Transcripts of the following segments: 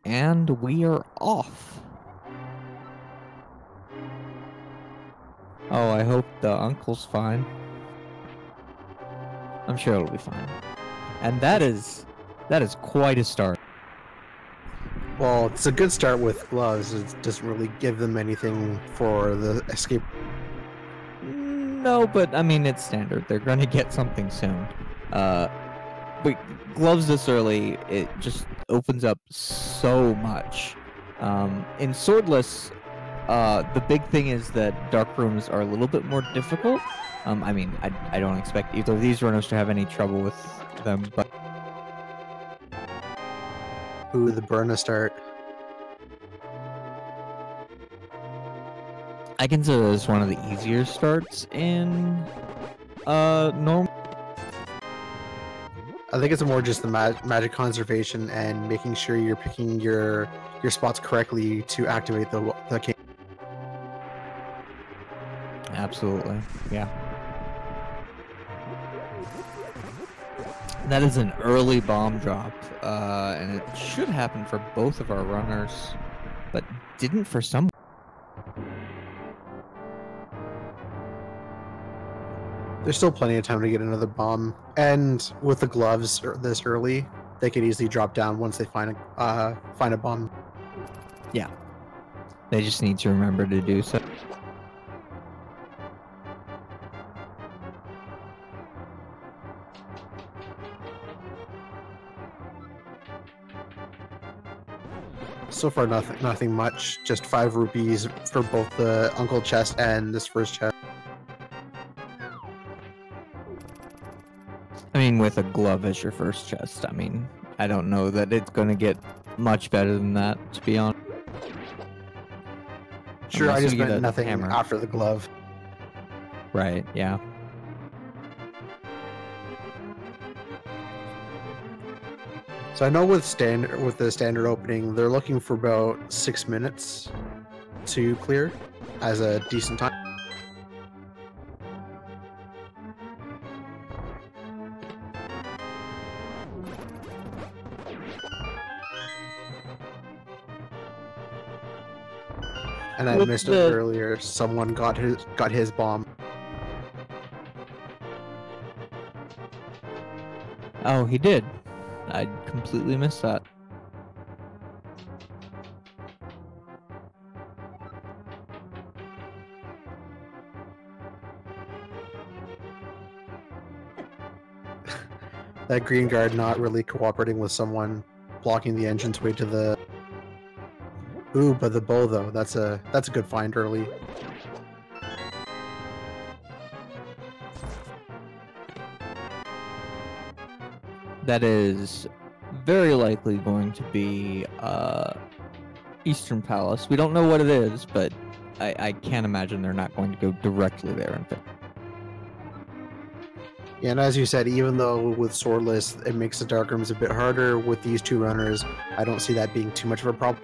And we are off. Oh, I hope the uncle's fine. I'm sure it'll be fine. And that is quite a start. Well, it's a good start with gloves. It doesn't really give them anything for the escape. No, but I mean, it's standard. They're going to get something soon. But gloves this early, it just opens up so much. In Swordless, the big thing is that dark rooms are a little bit more difficult. I mean, I don't expect either of these runners to have any trouble with them, but... Ooh, the burn to start. I consider this one of the easier starts in normal. I think it's more just the magic conservation and making sure you're picking your spots correctly to activate the cane. Absolutely, yeah. That is an early bomb drop, and it should happen for both of our runners, but didn't for some. There's still plenty of time to get another bomb, and with the gloves this early, they could easily drop down once they find a bomb. Yeah, they just need to remember to do so. So far, nothing much. Just 5 rupees for both the uncle chest and this first chest. I mean, with a glove as your first chest, I mean, I don't know that it's going to get much better than that, to be honest. Sure, I just meant nothing after the glove. Right, yeah. So I know with the standard opening, they're looking for about 6 minutes to clear as a decent time. And I missed it earlier. Someone got his bomb. Oh, he did. I completely missed that. That green guard not really cooperating with someone blocking the entranceway to the... Ooh, but the bow though, that's a good find early. That is very likely going to be Eastern Palace. We don't know what it is, but I can't imagine they're not going to go directly there. In fact. Yeah, and as you said, even though with Swordless it makes the dark rooms a bit harder, with these 2 runners, I don't see that being too much of a problem.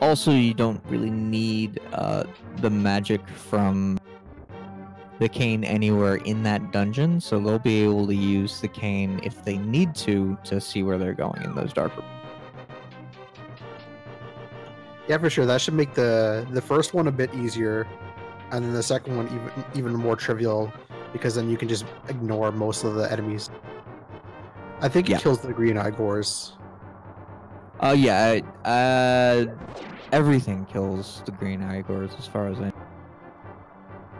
Also, you don't really need the magic from the cane anywhere in that dungeon, so they'll be able to use the cane if they need to see where they're going in those dark rooms. Yeah, for sure. That should make the first one a bit easier, and then the second one even more trivial, because then you can just ignore most of the enemies. I think it kills the green Igors. Yeah, everything kills the green Igors as far as I know.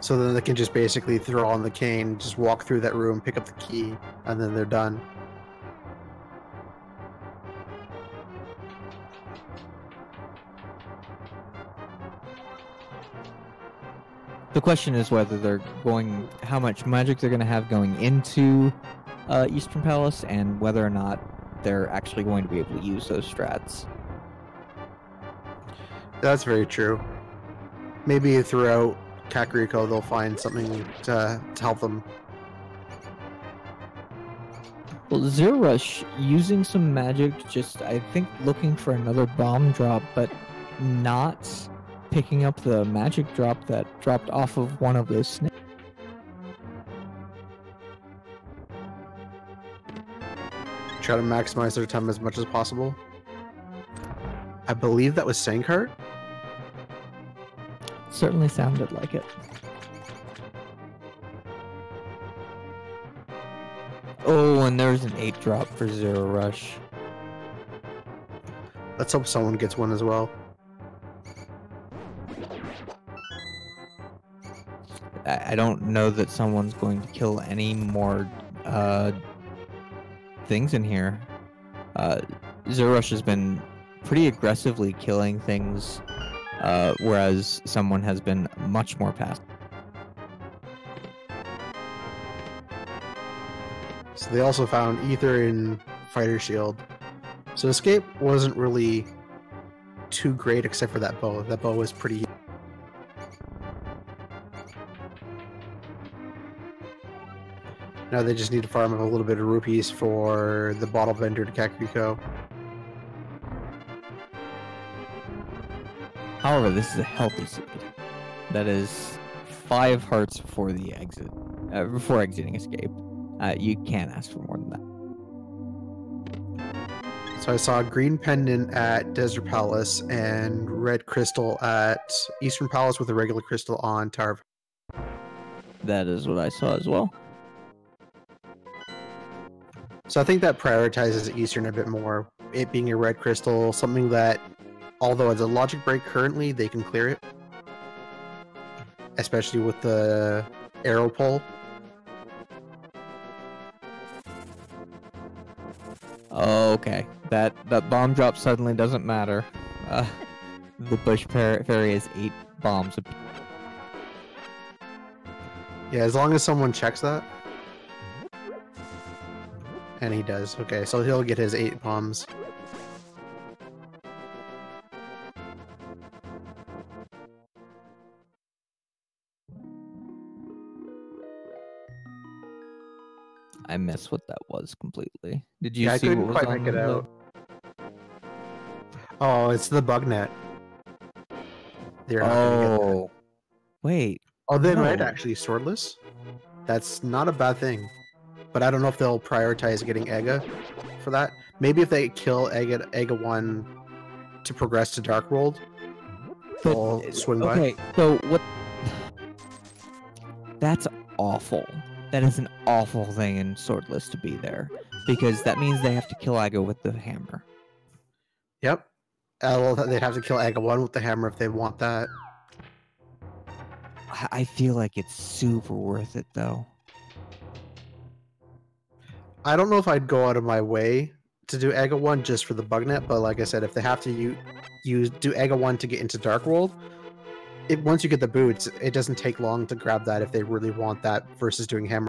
So then they can just basically throw on the cane, just walk through that room, pick up the key, and then they're done. The question is whether they're how much magic they're going to have going into Eastern Palace, and whether or not they're actually going to be able to use those strats. That's very true. Maybe throughout Kakariko they'll find something to help them. Well, zer0rush using some magic, just I think looking for another bomb drop, but not picking up the magic drop that dropped off of one of those snakes. Try to maximize their time as much as possible. I believe that was Sankart. Certainly sounded like it. Oh, and there's an 8 drop for zer0rush. Let's hope someone gets one as well. I don't know that someone's going to kill any more things in here. zer0rush has been pretty aggressively killing things, whereas someone has been much more passive. So they also found Ether in Fighter Shield. So Escape wasn't really too great except for that bow. That bow was pretty... Now they just need to farm up a little bit of rupees for the bottle vendor to Kakariko. However, this is a healthy seed. That is 5 hearts before the exit, before exiting Escape. You can't ask for more than that. So I saw green pendant at Desert Palace and red crystal at Eastern Palace with a regular crystal on Tower. That is what I saw as well. So I think that prioritizes Eastern a bit more. It being a red crystal, something that, although it's a logic break currently, they can clear it. Especially with the arrow pull. Okay, that bomb drop suddenly doesn't matter. The Bush Fairy has 8 bombs. Yeah, as long as someone checks that. And he does. Okay, so he'll get his 8 bombs. I missed what that was completely. Did you Yeah, see I what couldn't was quite on make it the... out. Oh, it's the bug net. They're not gonna get that. Oh, wait. Oh, they might No. actually swordless. That's not a bad thing. But I don't know if they'll prioritize getting Ega for that. Maybe if they kill Ega 1 to progress to Dark World, they'll swing by. Okay, so what... That's awful. That is an awful thing in Swordless to be there. Because that means they have to kill Ega with the hammer. Yep. Well, they'd have to kill Ega 1 with the hammer if they want that. I feel like it's super worth it, though. I don't know if I'd go out of my way to do Ega 1 just for the bug net, but like I said, if they have to do Ega 1 to get into Dark World, once you get the boots, it doesn't take long to grab that if they really want that versus doing hammer.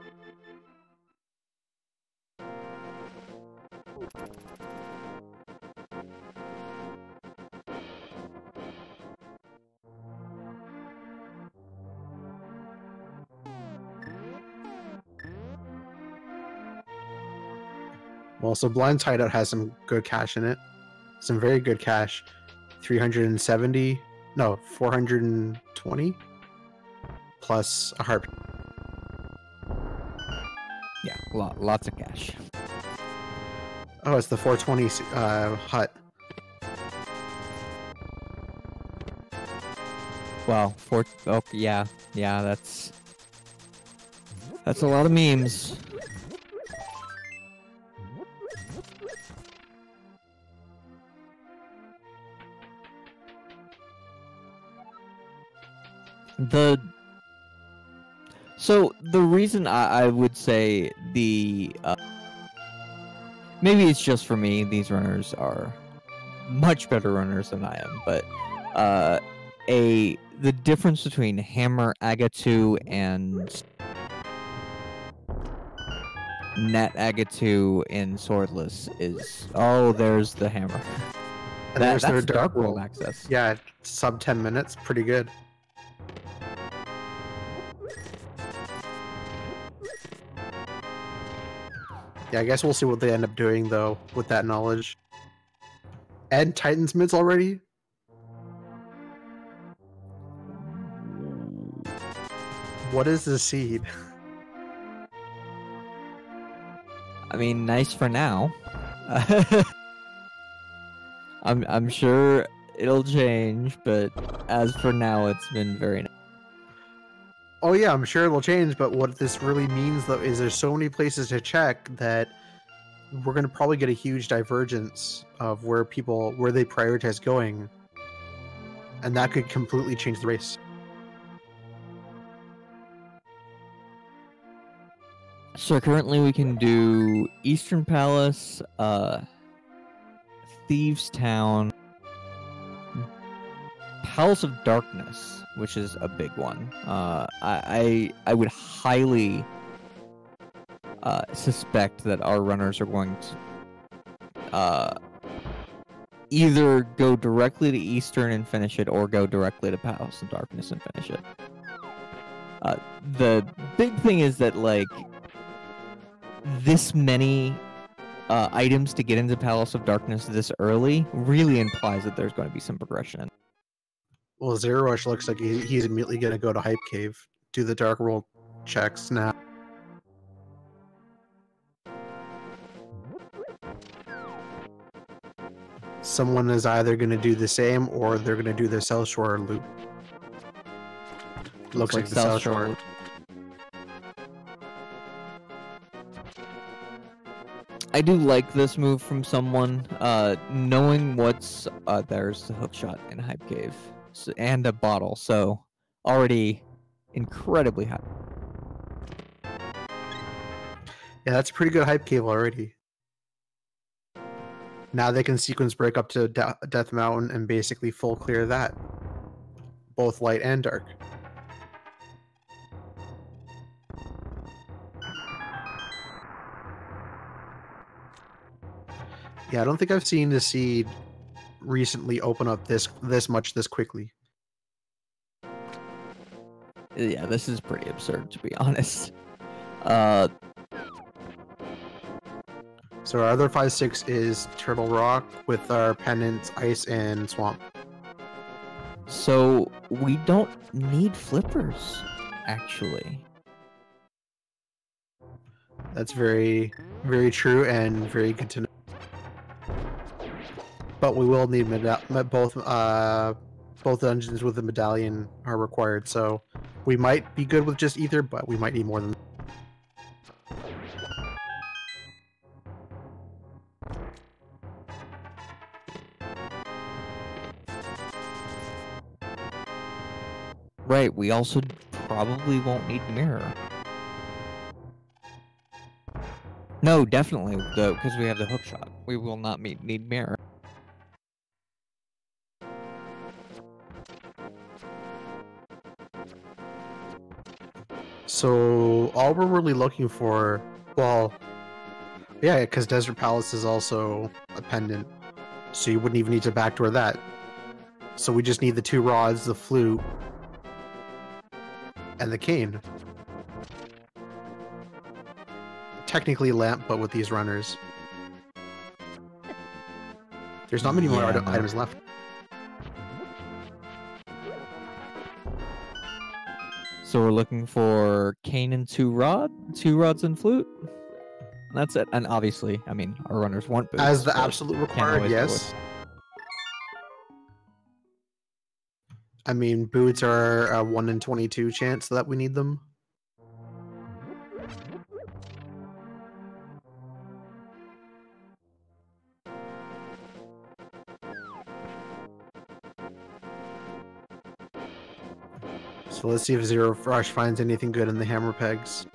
Well, so Blind's Hideout has some good cash in it. Some very good cash. 370, no, 420 plus a harp. Yeah, lots of cash. Oh, it's the 420 hut. Well, okay, yeah, that's a lot of memes. So the reason I would say maybe it's just for me, these runners are much better runners than I am, but the difference between Hammer, Agatu, and Net Agatu in Swordless is... Oh, there's the Hammer. And there's their that's Dark World access. Yeah, sub 10 minutes, pretty good. Yeah, I guess we'll see what they end up doing, though, with that knowledge. And Titan's mids already? What is the seed? I mean, nice for now. I'm sure it'll change, but as for now, it's been very nice. Oh yeah, I'm sure it'll change, but what this really means though is there's so many places to check that we're gonna probably get a huge divergence of where they prioritize going. And that could completely change the race. So currently we can do Eastern Palace, Thieves Town, Palace of Darkness, which is a big one. I would highly suspect that our runners are going to either go directly to Eastern and finish it, or go directly to Palace of Darkness and finish it. The big thing is that, like, this many items to get into Palace of Darkness this early really implies that there's going to be some progression. Well, zer0rush looks like he's immediately going to go to Hype Cave, do the Dark World checks now. Someone is either going to do the same, or they're going to do the South Shore loop. Looks like the South Shore. I do like this move from someone, knowing what's there's the hook shot in Hype Cave and a bottle, so already incredibly high. Yeah, that's a pretty good Hype Cave already. Now they can sequence break up to Death Mountain and basically full clear that, both light and dark. Yeah, I don't think I've seen the seed recently open up this much this quickly. Yeah, this is pretty absurd, to be honest. So our other 5-6 is Turtle Rock with our pendants, Ice, and Swamp. So we don't need flippers, actually. That's very, very true and very good to know. But we will need both dungeons with the medallion are required, so we might be good with just either, but we might need more than that. Right, we also probably won't need mirror. No, definitely, because we have the hook shot. We will not need mirror. So all we're really looking for, well, yeah, because Desert Palace is also a pendant, so you wouldn't even need to backdoor that. So we just need the 2 rods, the flute, and the cane. Technically lamp, but with these runners. There's not many more items left. So we're looking for cane and 2 rods and flute. That's it. And obviously, I mean, our runners want boots. As the absolute required, yes. I mean, boots are a 1 in 22 chance that we need them. So let's see if zer0rush finds anything good in the hammer pegs.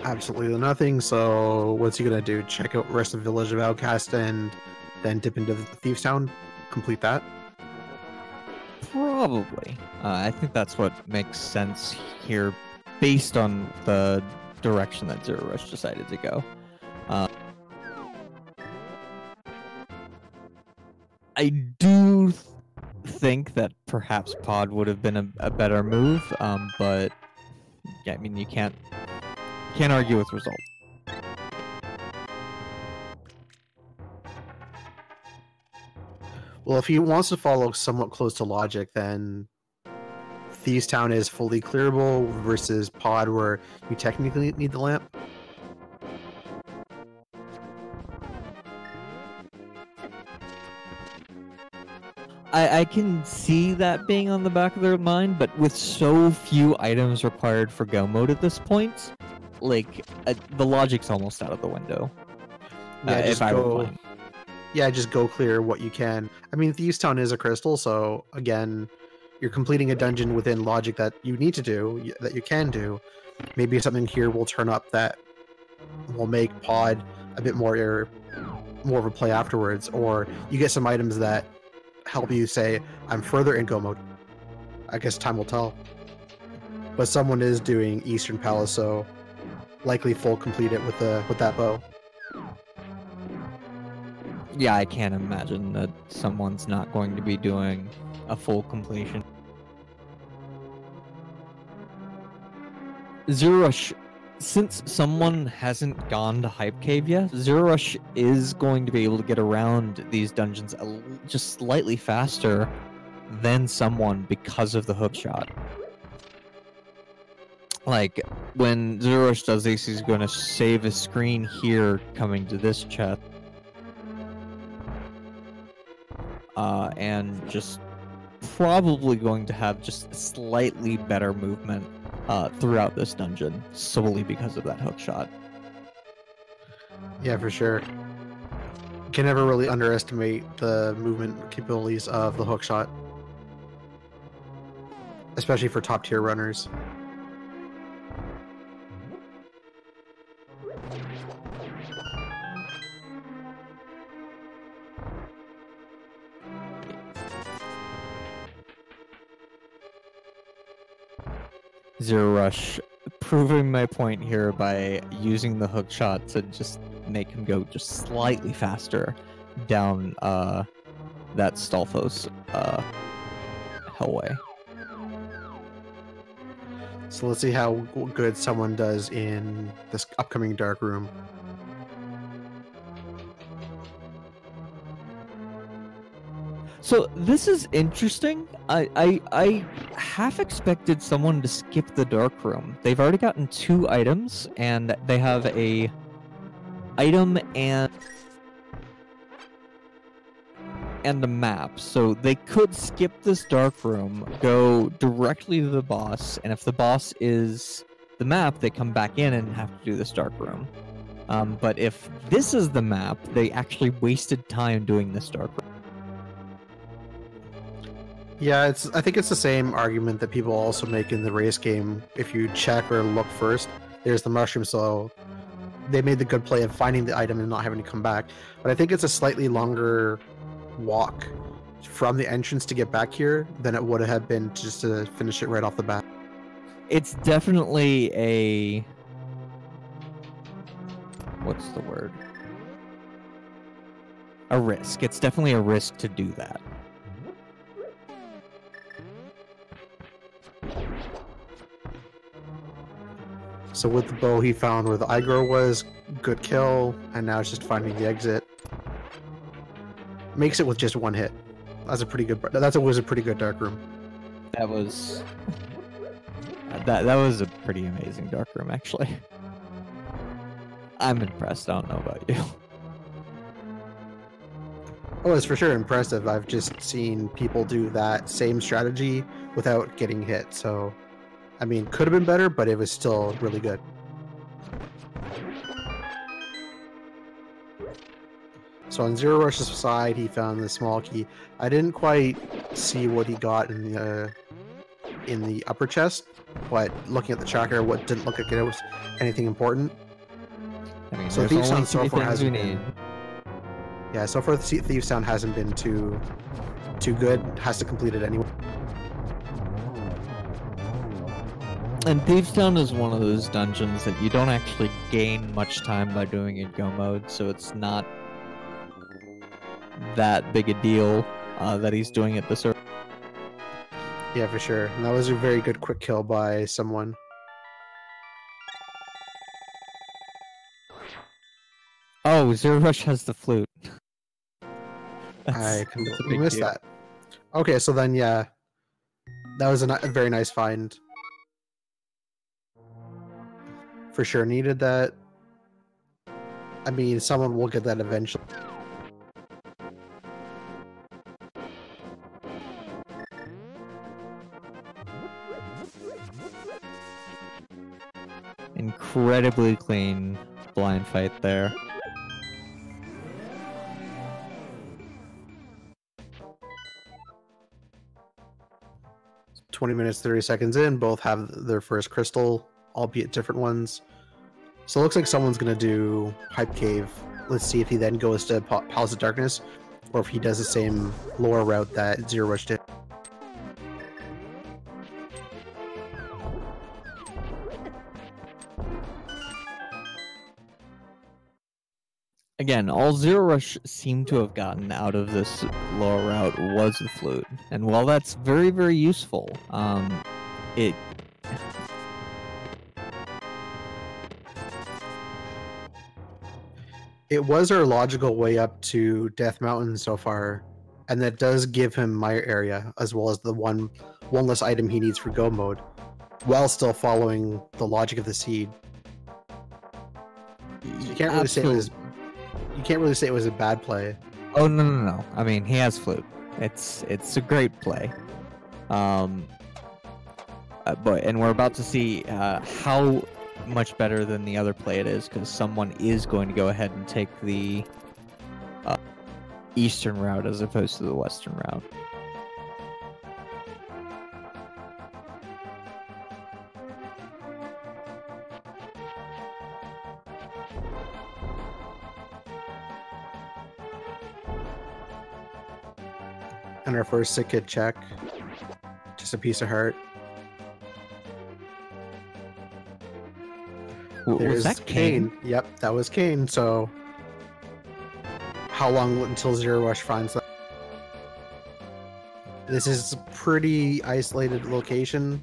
Absolutely nothing, so what's he gonna do? Check out rest of Village of Outcast and then dip into the Thieves Town? Complete that? Probably. I think that's what makes sense here, based on the direction that zer0rush decided to go. I do think that perhaps Pod would have been a better move, but yeah, I mean, you can't argue with results. Well, if he wants to follow somewhat close to logic, then Thieves Town is fully clearable versus Pod, where you technically need the lamp. I can see that being on the back of their mind, but with so few items required for go mode at this point, like the logic's almost out of the window. Yeah, just if I were go. playing. Yeah, just go clear what you can. I mean, Thieves Town is a crystal, so again, you're completing a dungeon within logic that you need to do, that you can do. Maybe something here will turn up that will make Pod a bit more of a play afterwards, or you get some items that help you say, I'm further in go mode. I guess time will tell. But someone is doing Eastern Palace, so likely full complete it with that bow. Yeah, I can't imagine that someone's not going to be doing a full completion. zer0rush, since someone hasn't gone to Hype Cave yet, zer0rush is going to be able to get around these dungeons just slightly faster than someone because of the hook shot. Like, when zer0rush does this, he's going to save a screen here coming to this chest. And just probably going to have just slightly better movement throughout this dungeon, solely because of that hook shot. Yeah, for sure. Can never really underestimate the movement capabilities of the hook shot, especially for top tier runners. zer0rush proving my point here by using the hook shot to just make him go just slightly faster down that Stalfos hellway. So let's see how good someone does in this upcoming dark room. So this is interesting. I half expected someone to skip the dark room. They've already gotten 2 items, and they have a item and a map. So they could skip this dark room, go directly to the boss, and if the boss is the map, they come back in and have to do this dark room. But if this is the map, they actually wasted time doing this dark room. Yeah, I think it's the same argument that people also make in the race game. If you check or look first, there's the mushroom, so they made the good play of finding the item and not having to come back. But I think it's a slightly longer walk from the entrance to get back here than it would have been just to finish it right off the bat. It's definitely a... what's the word? A risk. It's definitely a risk to do that. So with the bow, he found where the Igor was, good kill, and now it's just finding the exit. Makes it with just 1 hit. That was a pretty good dark room. That was that was a pretty amazing dark room, actually. I'm impressed. I don't know about you. Oh, it's for sure impressive. I've just seen people do that same strategy without getting hit, so I mean, could have been better, but it was still really good. So on zer0rush's side, he found the small key. I didn't quite see what he got in the upper chest, but looking at the tracker, what didn't look like it was anything important. I mean, so there's Thieves only Town so 3 far things we hasn't need. been. Yeah, so far Thieves Town hasn't been too good. Has to complete it anyway. And Thieves Town is one of those dungeons that you don't actually gain much time by doing in go mode, so it's not that big a deal that he's doing it this early. Yeah, for sure. And that was a very good quick kill by someone. Oh, zer0rush has the flute. I That's a completely big missed deal. that. Okay, so then yeah, that was a very nice find. For sure needed that. I mean, someone will get that eventually. Incredibly clean blind fight there. .20 minutes, 30 seconds in, both have their first crystal, albeit different ones. So it looks like someone's going to do Hype Cave. Let's see if he then goes to Palace of Darkness, or if he does the same lore route that zer0rush did. Again, all zer0rush seemed to have gotten out of this lower route was the flute, and while that's very, very useful, it was our logical way up to Death Mountain so far, and that does give him Mire area as well as the one less item he needs for Go mode, while still following the logic of the seed. So you can't really say it was. You can't really say it was a bad play. Oh no! I mean, he has flute. It's a great play. But and we're about to see how much better than the other play it is, because someone is going to go ahead and take the eastern route as opposed to the western route. And our first sick kid check. Just a piece of heart. Was that Kane? Yep, that was Kane. So, how long until zer0rush finds that? This is a pretty isolated location,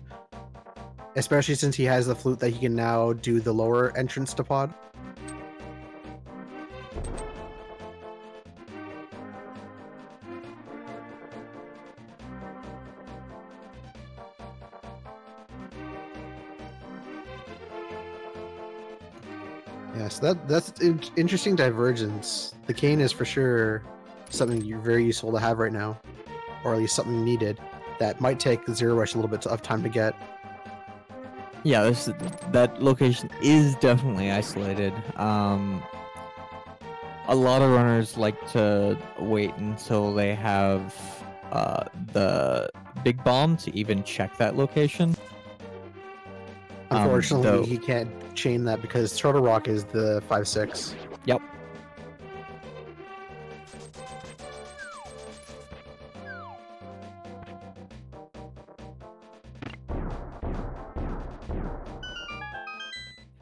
especially since he has the flute that he can now do the lower entrance to pod. Yes, that's interesting divergence. The cane is for sure something very useful to have right now, or at least something needed that might take zer0rush a little bit of time to get. Yeah, that location is definitely isolated. A lot of runners like to wait until they have the big bomb to even check that location. Unfortunately, he can't chain that because Turtle Rock is the 5/6. Yep.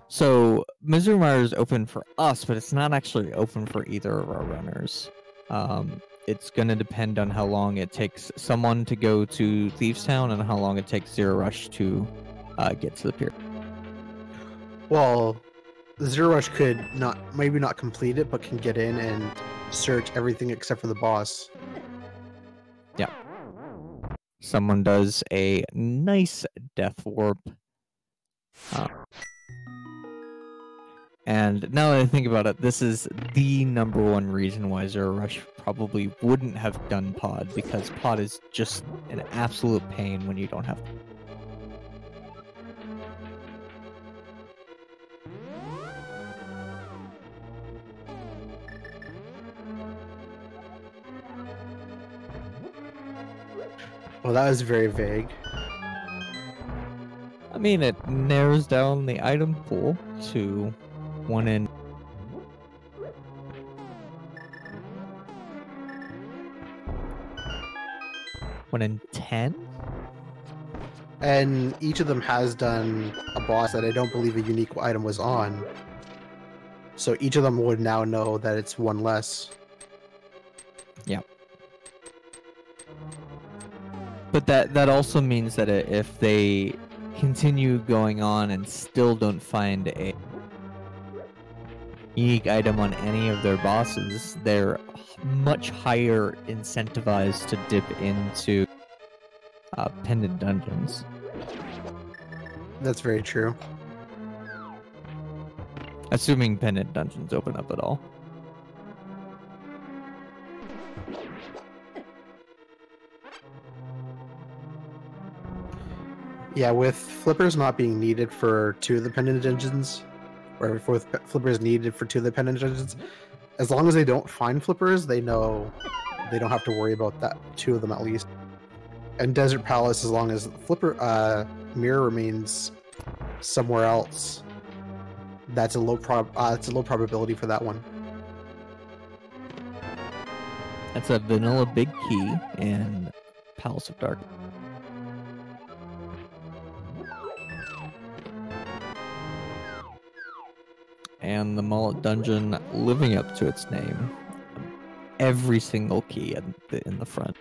So Misery Mire is open for us, but it's not actually open for either of our runners. It's going to depend on how long it takes someone to go to Thieves Town and how long it takes zer0rush to get to the pier. Well, zer0rush could maybe not complete it, but can get in and search everything except for the boss. Yeah. Someone does a nice death warp. And now that I think about it, this is the #1 reason why zer0rush probably wouldn't have done pod, because pod is just an absolute pain when you don't have. Well, that was very vague. I mean, it narrows down the item pool to 1 in. One in 10? And each of them has done a boss that I don't believe a unique item was on. So each of them would now know that it's one less. Yep. But that also means that if they continue going on and still don't find unique item on any of their bosses, they're much higher incentivized to dip into pendant dungeons. That's very true. Assuming pendant dungeons open up at all. Yeah, with flippers not being needed for 2 of the pendant dungeons, or with flippers needed for 2 of the pendant dungeons, as long as they don't find flippers, they know they don't have to worry about that 2 of them at least. And Desert Palace, as long as flipper mirror remains somewhere else, that's a low probability for that one. That's a vanilla big key in Palace of Dark. And the Mullet Dungeon living up to its name. Every single key in the front.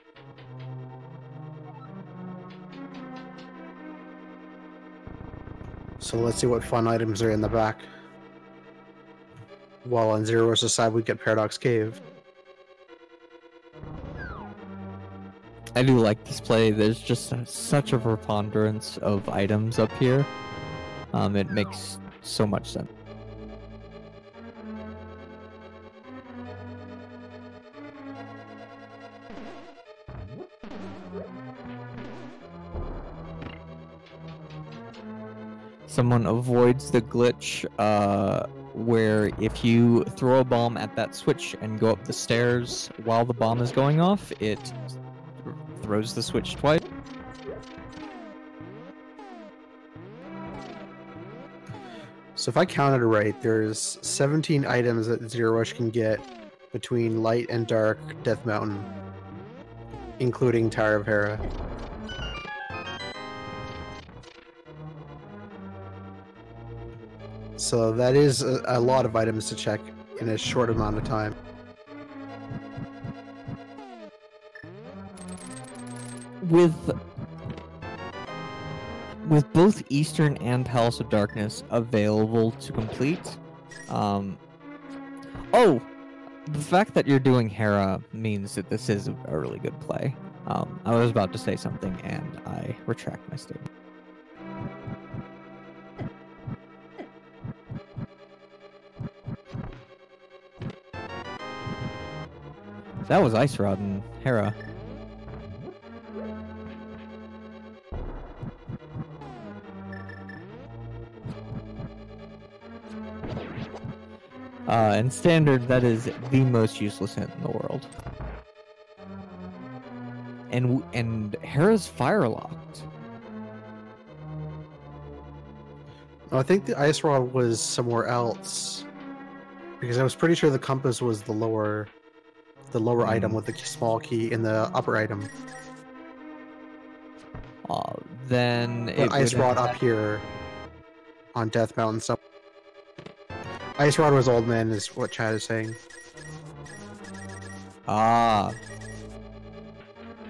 So let's see what fun items are in the back. While on zer0rush's side, we get Paradox Cave. I do like this play. There's just such a preponderance of items up here. It makes so much sense. Someone avoids the glitch where if you throw a bomb at that switch and go up the stairs while the bomb is going off, it throws the switch twice. So if I counted it right, there's 17 items that zer0rush can get between Light and Dark Death Mountain, including Tower of Hera. So that is a lot of items to check in a short amount of time. With both Eastern and Palace of Darkness available to complete, oh, the fact that you're doing Hera means that this is a really good play. I was about to say something and I retract my statement. That was Ice Rod and Hera. In Standard, that is the most useless hint in the world. And Hera's fire locked. I think the Ice Rod was somewhere else, because I was pretty sure the compass was the lower item with the small key and the upper item. Then the Ice Rod up here on Death Mountain. So Ice Rod was Old Man, is what chat is saying.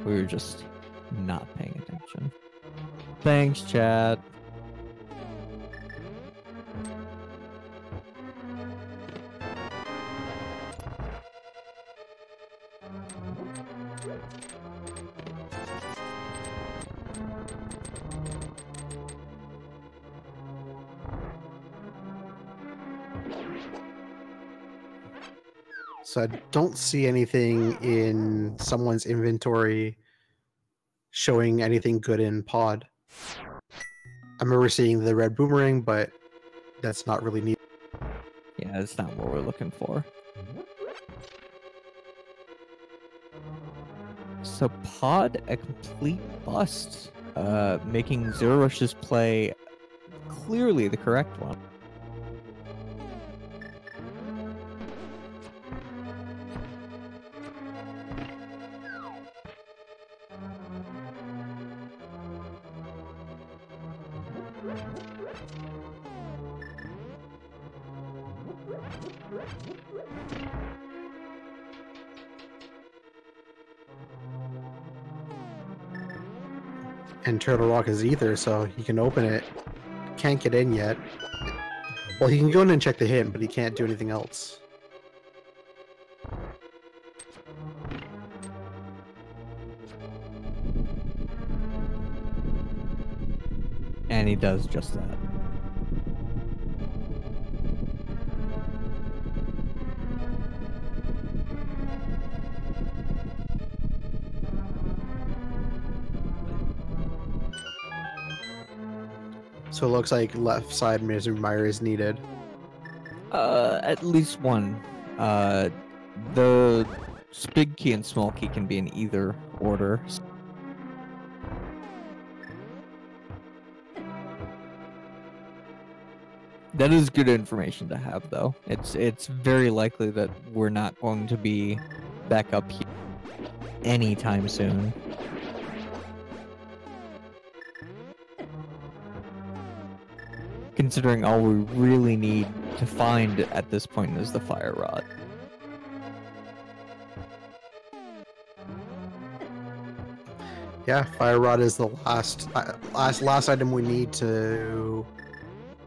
We were just not paying attention. Thanks, chat. So I don't see anything in someone's inventory showing anything good in pod. I remember seeing the red boomerang, but that's not really neat. Yeah, that's not what we're looking for. So pod, a complete bust, making zer0rush's play clearly the correct one. And Turtle Rock is Ether, so you can open it. Can't get in yet. Well, he can go in and check the hint, but he can't do anything else. And he does just that. So it looks like left side Mire is needed. At least one. The big key and small key can be in either order. That is good information to have, though. It's very likely that we're not going to be back up here anytime soon. Considering all we really need to find at this point is the fire rod. Yeah, fire rod is the last item we need to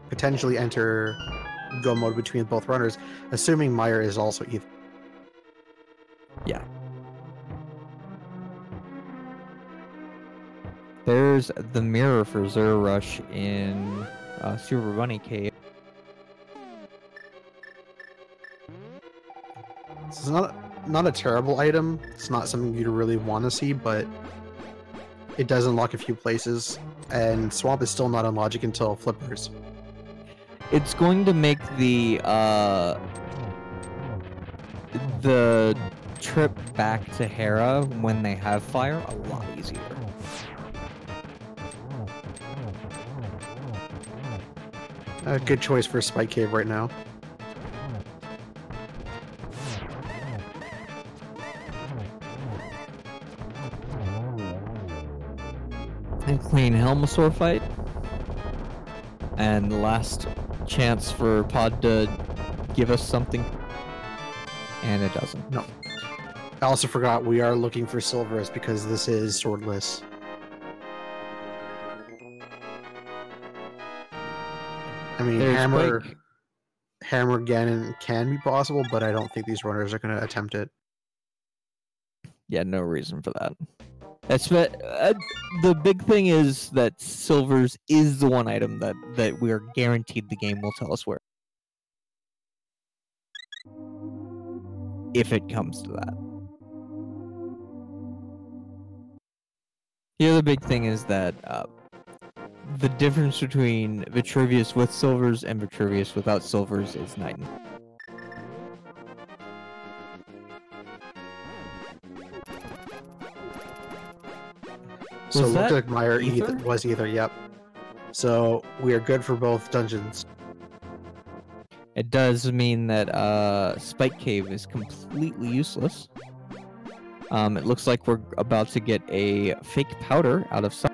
potentially enter go mode between both runners, assuming Mire is also either. Yeah. There's the mirror for zer0rush in Silver Bunny Cave. It's not a terrible item. It's not something you'd really want to see, but it does unlock a few places, and Swamp is still not unlogic until Flippers. It's going to make the trip back to Hera when they have fire a lot easier. A good choice for Spike Cave right now. And clean Helmasaur fight. And the last chance for Pod to give us something. And it doesn't. No. I also forgot we are looking for Silvers because this is swordless. I mean, Hammer Ganon can be possible, but I don't think these runners are going to attempt it. Yeah, no reason for that. That's the big thing is that Silvers is the one item that we are guaranteed the game will tell us where. If it comes to that. The other big thing is that the difference between Vitruvius with Silvers and Vitruvius without Silvers is night and day. So it looked like Mire was either, yep. So we are good for both dungeons. It does mean that Spike Cave is completely useless. It looks like we're about to get a fake powder out of some.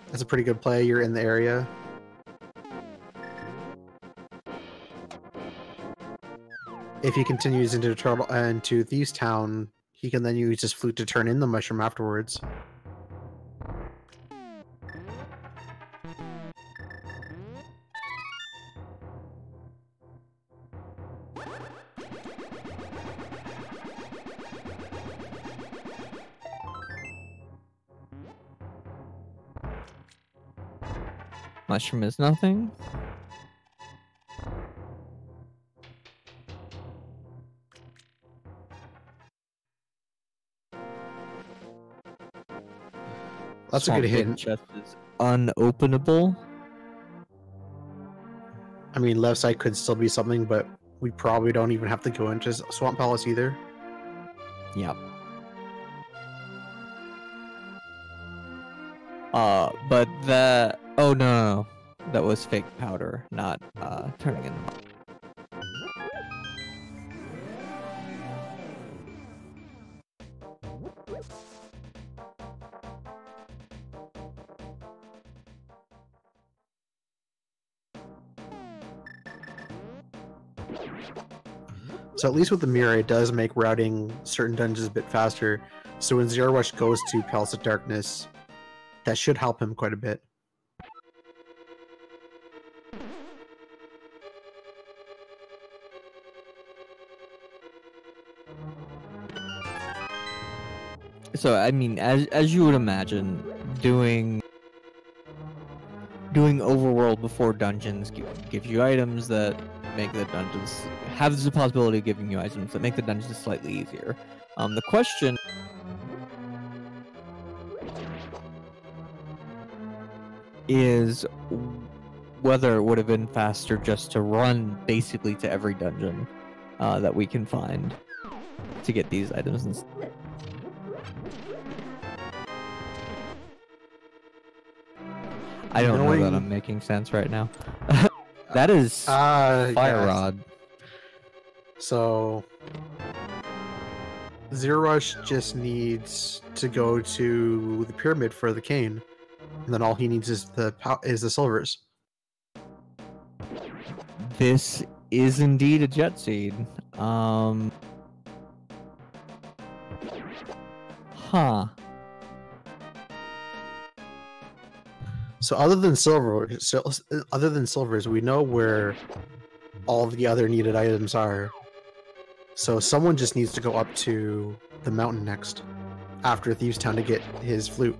That's a pretty good play. You're in the area. If he continues into Thieves Town, he can then use his flute to turn in the mushroom afterwards. Mushroom is nothing. That's a good hint. Chest is unopenable. I mean, left side could still be something, but we probably don't even have to go into Swamp Palace either. Yep. But the... Oh, no. That was fake powder, not, turning in. So at least with the mirror, it does make routing certain dungeons a bit faster. So when zer0rush goes to Palace of Darkness, that should help him quite a bit. So I mean, as you would imagine, doing overworld before dungeons gives you items that make the dungeons have the possibility of giving you items that make the dungeons slightly easier. The question is whether it would have been faster just to run basically to every dungeon that we can find to get these items. I don't know that I'm making sense right now. That is Fire Rod. So zer0rush just needs to go to the pyramid for the cane, and then all he needs is the silvers. This is indeed a jet seed. Huh. So other than silvers, we know where all the other needed items are. So someone just needs to go up to the mountain next, after Thieves Town, to get his flute.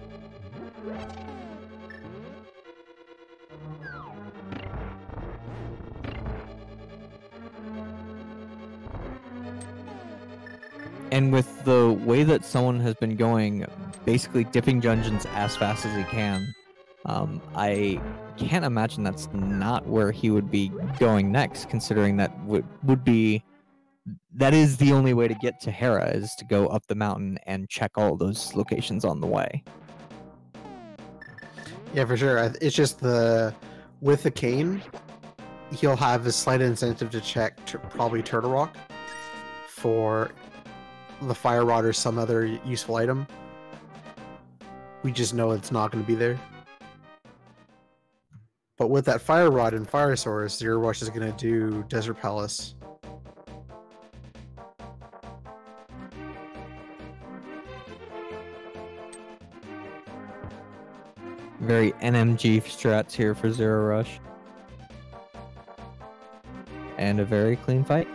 And with the way that someone has been going, basically dipping dungeons as fast as he can, I can't imagine that's not where he would be going next, considering that that is the only way to get to Hera, is to go up the mountain and check all those locations on the way. Yeah, for sure. It's just with the cane, he'll have a slight incentive to check probably Turtle Rock for the Fire Rod or some other useful item. We just know it's not going to be there. But with that Fire Rod and Fire Source, zer0rush is going to do Desert Palace. Very NMG strats here for zer0rush. And a very clean fight.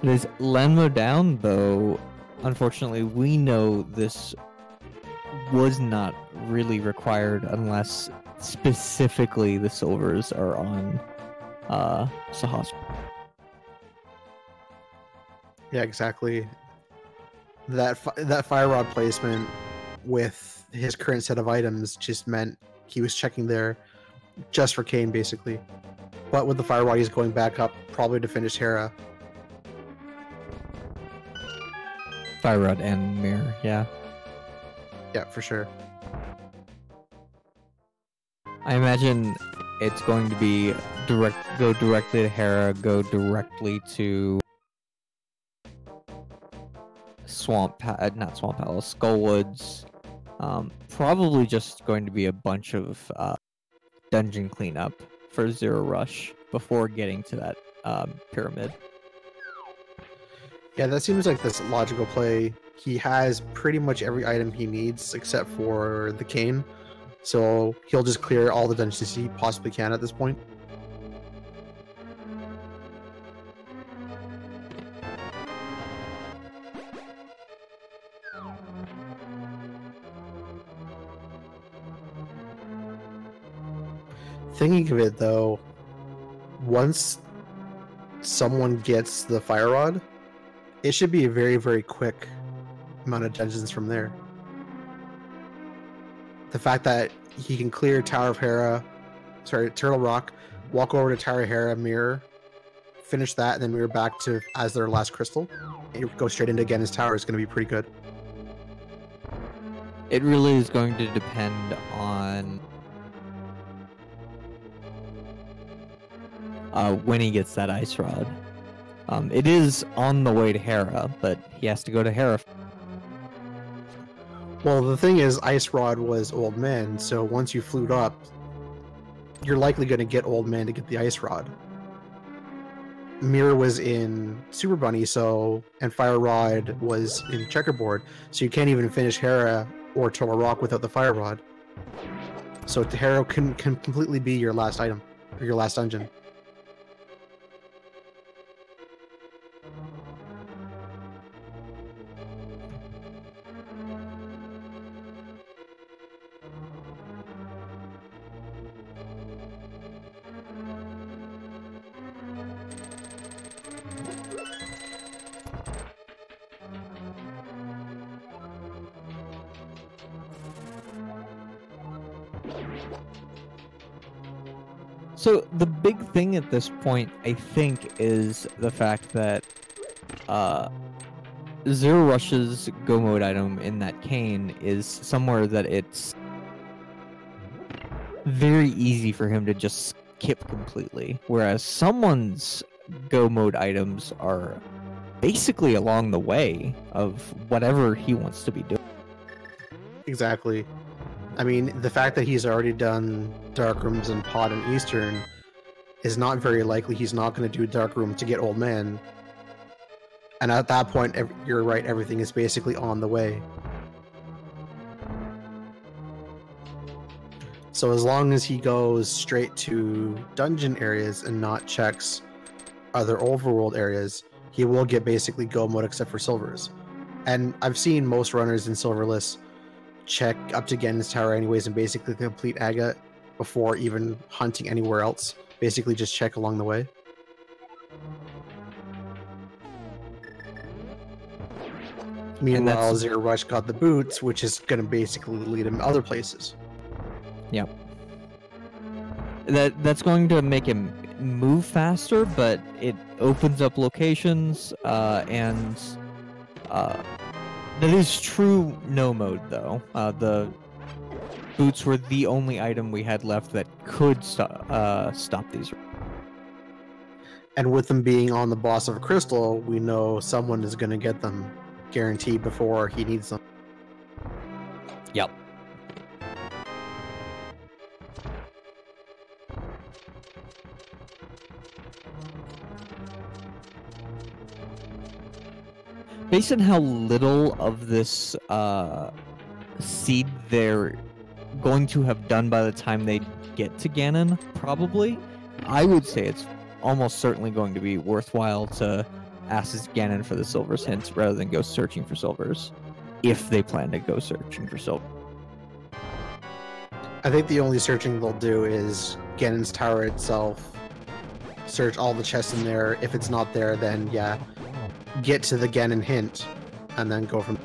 It is Lenmo down, though. Unfortunately, we know this was not really required unless specifically the silvers are on Sahasra. Yeah, exactly. That Fire Rod placement with his current set of items just meant he was checking there just for Kane, basically. But with the Fire Rod, he's going back up, probably to finish Hera. Fire Rod and Mirror, yeah. Yeah, for sure. I imagine it's going to be go directly to Hera, go directly to not Swamp Palace, Skullwoods. Probably just going to be a bunch of dungeon cleanup for zer0rush before getting to that pyramid. Yeah, that seems like this logical play. He has pretty much every item he needs except for the cane, so he'll just clear all the dungeons he possibly can at this point. Thinking of it though, once someone gets the Fire Rod, it should be a very, very quick amount of dungeons from there. The fact that he can clear Turtle Rock, walk over to Tower of Hera, mirror, finish that, and then mirror back to as their last crystal, and go straight into Ganon's Tower is going to be pretty good. It really is going to depend on when he gets that Ice Rod. It is on the way to Hera, but he has to go to Hera. Well, the thing is, Ice Rod was Old Man, so once you flute up, you're likely going to get Old Man to get the Ice Rod. Mirror was in Super Bunny, and Fire Rod was in Checkerboard, so you can't even finish Hera or Turtle Rock without the Fire Rod. So Hera can completely be your last item, or your last dungeon. So the big thing at this point, I think, is the fact that zer0rush's go mode item in that cane is somewhere that it's very easy for him to just skip completely, whereas someone's go mode items are basically along the way of whatever he wants to be doing. Exactly. I mean, the fact that he's already done Dark Rooms and Pod and Eastern is not very likely he's not going to do Dark Room to get Old Man. And at that point, you're right, everything is basically on the way. So as long as he goes straight to dungeon areas and not checks other overworld areas, he will get basically go mode except for Silvers. And I've seen most runners in Silverless check up to Ganon's Tower anyways and basically complete Aga before even hunting anywhere else. Basically just check along the way. Meanwhile, zer0rush got the boots, which is going to basically lead him other places. Yep. That's going to make him move faster, but it opens up locations, and that is true no mode, though. The boots were the only item we had left that could stop these. And with them being on the boss of Crystal, we know someone is going to get them guaranteed before he needs them. Yep. Based on how little of this seed they're going to have done by the time they get to Ganon, probably, I would say it's almost certainly going to be worthwhile to ask Ganon for the Silvers hints rather than go searching for Silvers, if they plan to go searching for Silver. I think the only searching they'll do is Ganon's Tower itself, search all the chests in there. If it's not there, then yeah, get to the Ganon hint, and then go from.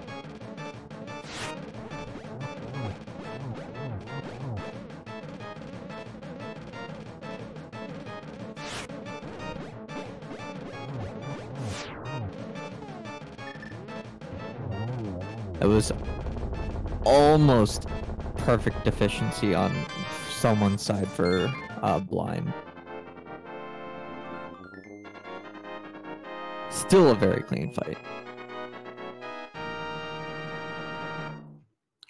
It was almost perfect efficiency on someone's side for blind. Still a very clean fight.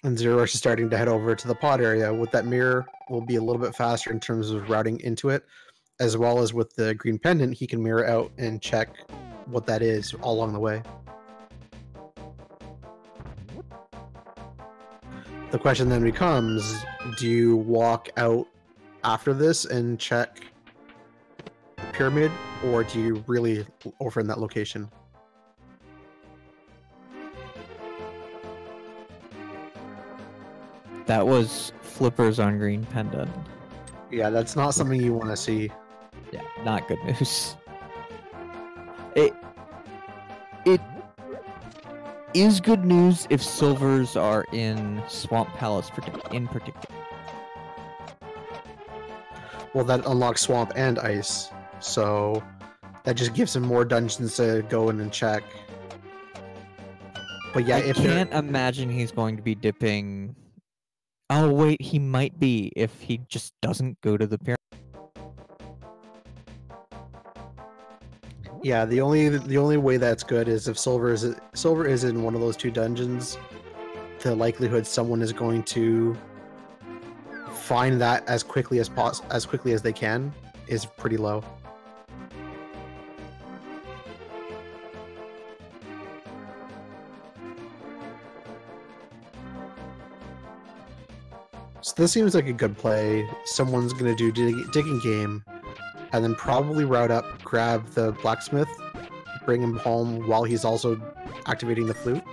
And zer0rush is starting to head over to the pod area. With that mirror, will be a little bit faster in terms of routing into it, as well as with the green pendant, he can mirror out and check what that is all along the way. The question then becomes, do you walk out after this and check the pyramid, or do you really over in that location? That was flippers on green pendant. Yeah, that's not something you want to see. Yeah, not good news. It is good news if Silvers are in Swamp Palace in particular. Well, that unlocks Swamp and Ice, so that just gives him more dungeons to go in and check. But yeah, I can't imagine he's going to be dipping. Oh wait, he might be if he just doesn't go to the pyramid. Yeah, the only way that's good is if Silver is in one of those two dungeons. The likelihood someone is going to find that as quickly as they can is pretty low. So this seems like a good play. Someone's gonna do digging game, and then probably route up, grab the blacksmith, bring him home while he's also activating the flute.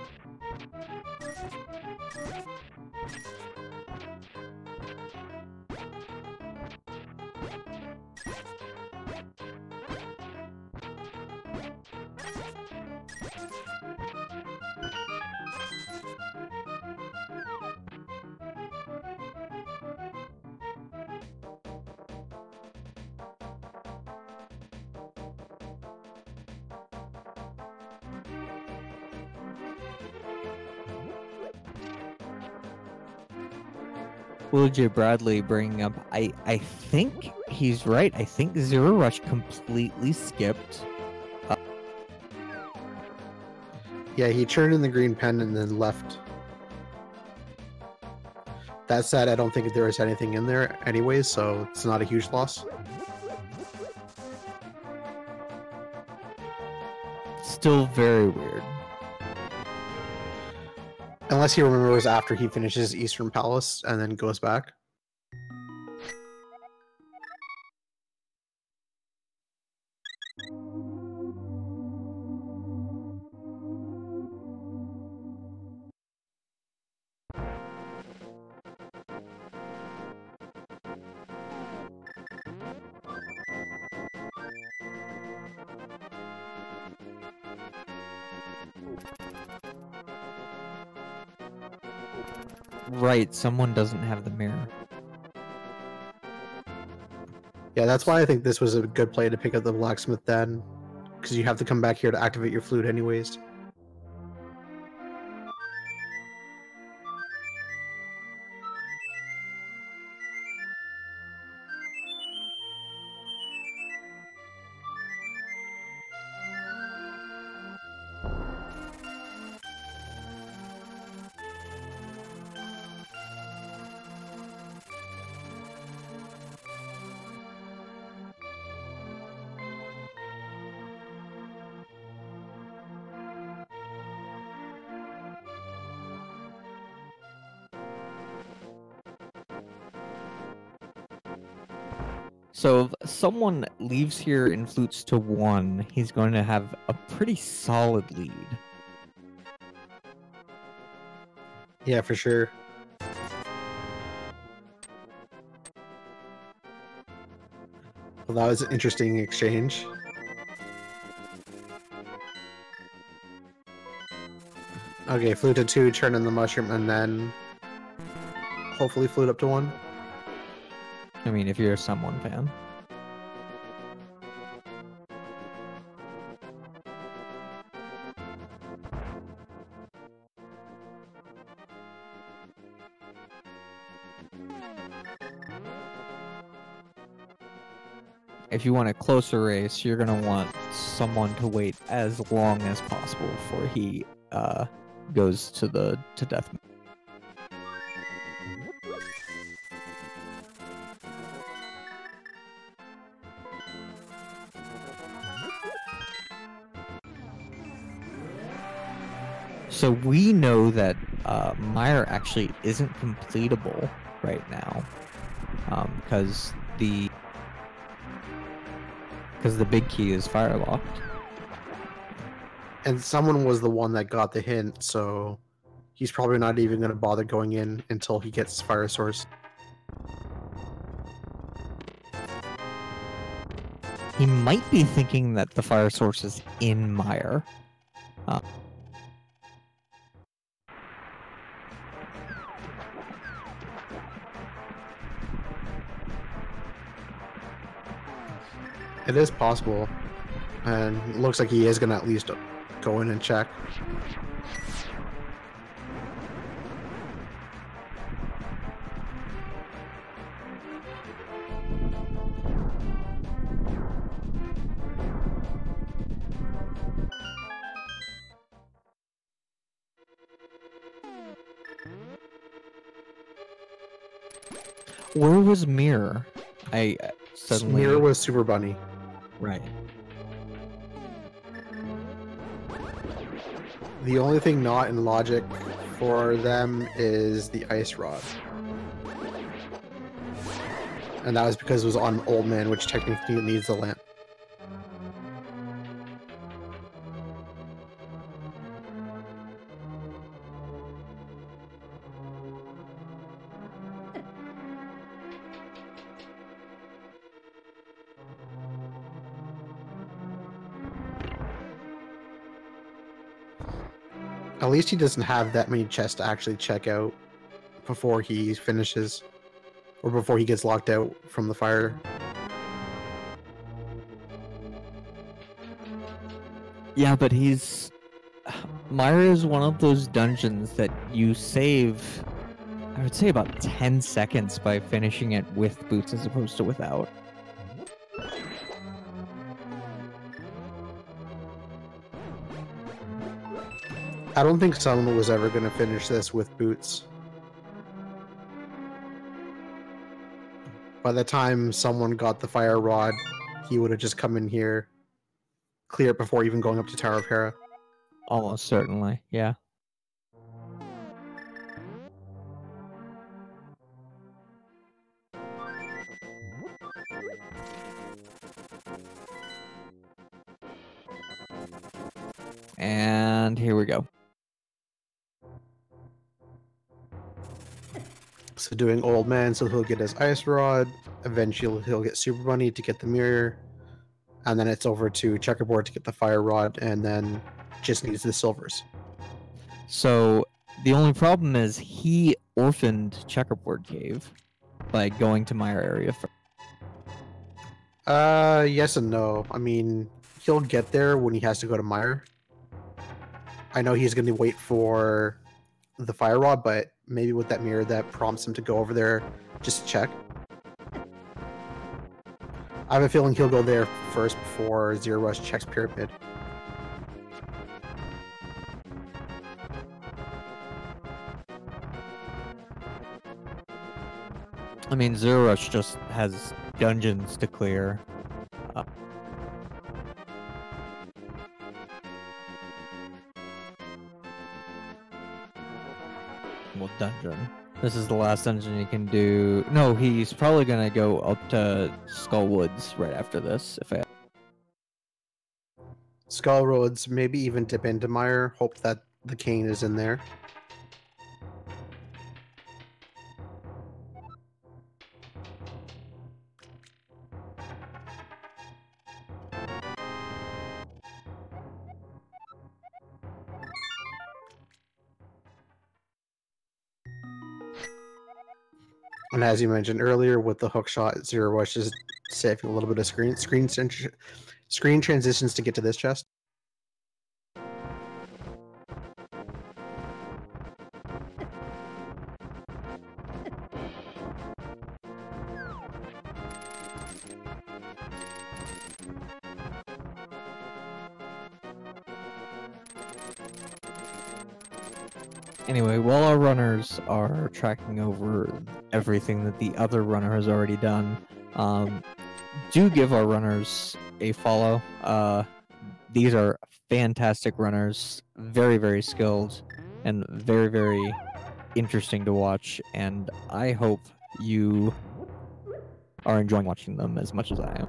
Will J. Bradley bringing up, I think he's right. I think zer0rush completely skipped. Yeah, he turned in the green pen and then left. That said, I don't think there was anything in there anyways, so it's not a huge loss. Still very weird. Unless he remembers after he finishes Eastern Palace and then goes back. Right, someone doesn't have the mirror. Yeah, that's why I think this was a good play to pick up the blacksmith then, because you have to come back here to activate your flute anyways. So if someone leaves here and flutes to 1, he's going to have a pretty solid lead. Yeah, for sure. Well, that was an interesting exchange. Okay, flute to 2, turn in the mushroom, and then hopefully flute up to 1. I mean, if you're a someone fan. If you want a closer race, you're going to want someone to wait as long as possible before he goes to death. So we know that Meyer actually isn't completable right now, because the big key is fire locked. And someone was the one that got the hint, so he's probably not even going to bother going in until he gets fire source. He might be thinking that the fire source is in Meyer. It is possible, and it looks like he is going to at least go in and check. Where was Mirror? I suddenly... Mirror was Super Bunny. Right. The only thing not in logic for them is the ice rod. And that was because it was on Old Man, which technically needs the lamp. At least he doesn't have that many chests to actually check out before he finishes, or before he gets locked out from the fire. Yeah, but Meyer is one of those dungeons that you save. I would say about 10 seconds by finishing it with boots as opposed to without. I don't think someone was ever going to finish this with boots. By the time someone got the fire rod, he would have just come in here, clear it before even going up to Tower of Hera. Almost certainly, yeah. And here we go. So doing Old Man, so he'll get his Ice Rod. Eventually he'll get Super Bunny to get the mirror. And then it's over to Checkerboard to get the Fire Rod, and then just needs the silvers. So the only problem is he orphaned Checkerboard Cave by going to Mire area first. Yes and no. I mean, he'll get there when he has to go to Mire. I know he's going to wait for the Fire Rod, but maybe with that mirror that prompts him to go over there just to check. I have a feeling he'll go there first before zer0rush checks Pyramid. I mean, zer0rush just has dungeons to clear. Well, dungeon. This is the last dungeon he can do. No, he's probably gonna go up to Skull Woods right after this. Skull Roads, maybe even dip into Mire, hope that the cane is in there. And as you mentioned earlier, with the hook shot, zer0rush is saving a little bit of screen transitions to get to this chest. Anyway, while our runners are tracking over everything that the other runner has already done, do give our runners a follow. These are fantastic runners, very, very skilled, and very, very interesting to watch, and I hope you are enjoying watching them as much as I am.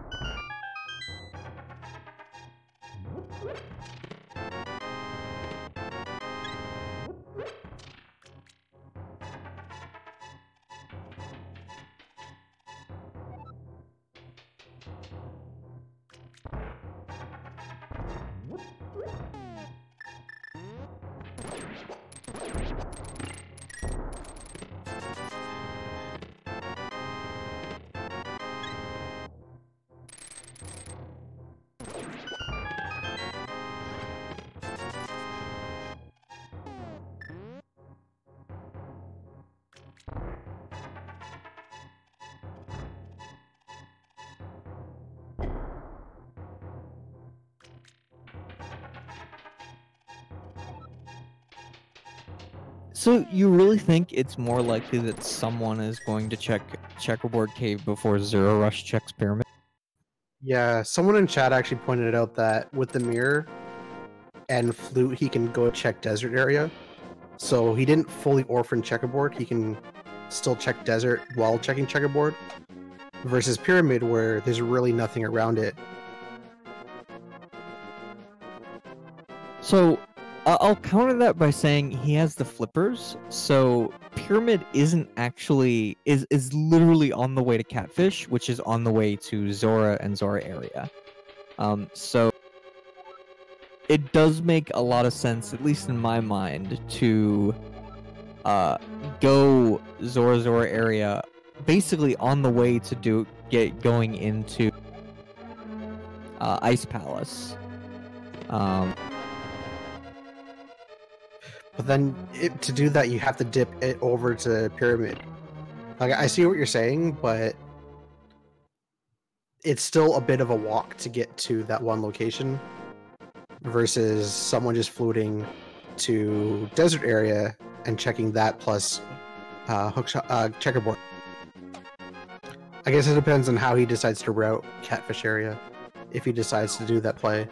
So you really think it's more likely that someone is going to check Checkerboard Cave before zer0rush checks Pyramid? Yeah, someone in chat actually pointed out that with the mirror and flute, he can go check desert area. So he didn't fully orphan Checkerboard. He can still check desert while checking Checkerboard. Versus Pyramid, where there's really nothing around it. So I'll counter that by saying he has the flippers. So Pyramid isn't actually is literally on the way to Catfish, which is on the way to Zora and Zora area. So it does make a lot of sense, at least in my mind, to go Zora area basically on the way to going into Ice Palace. But then to do that, you have to dip it over to Pyramid. Like, I see what you're saying, but it's still a bit of a walk to get to that one location versus someone just floating to desert area and checking that plus checkerboard. I guess it depends on how he decides to route Catfish area, if he decides to do that play.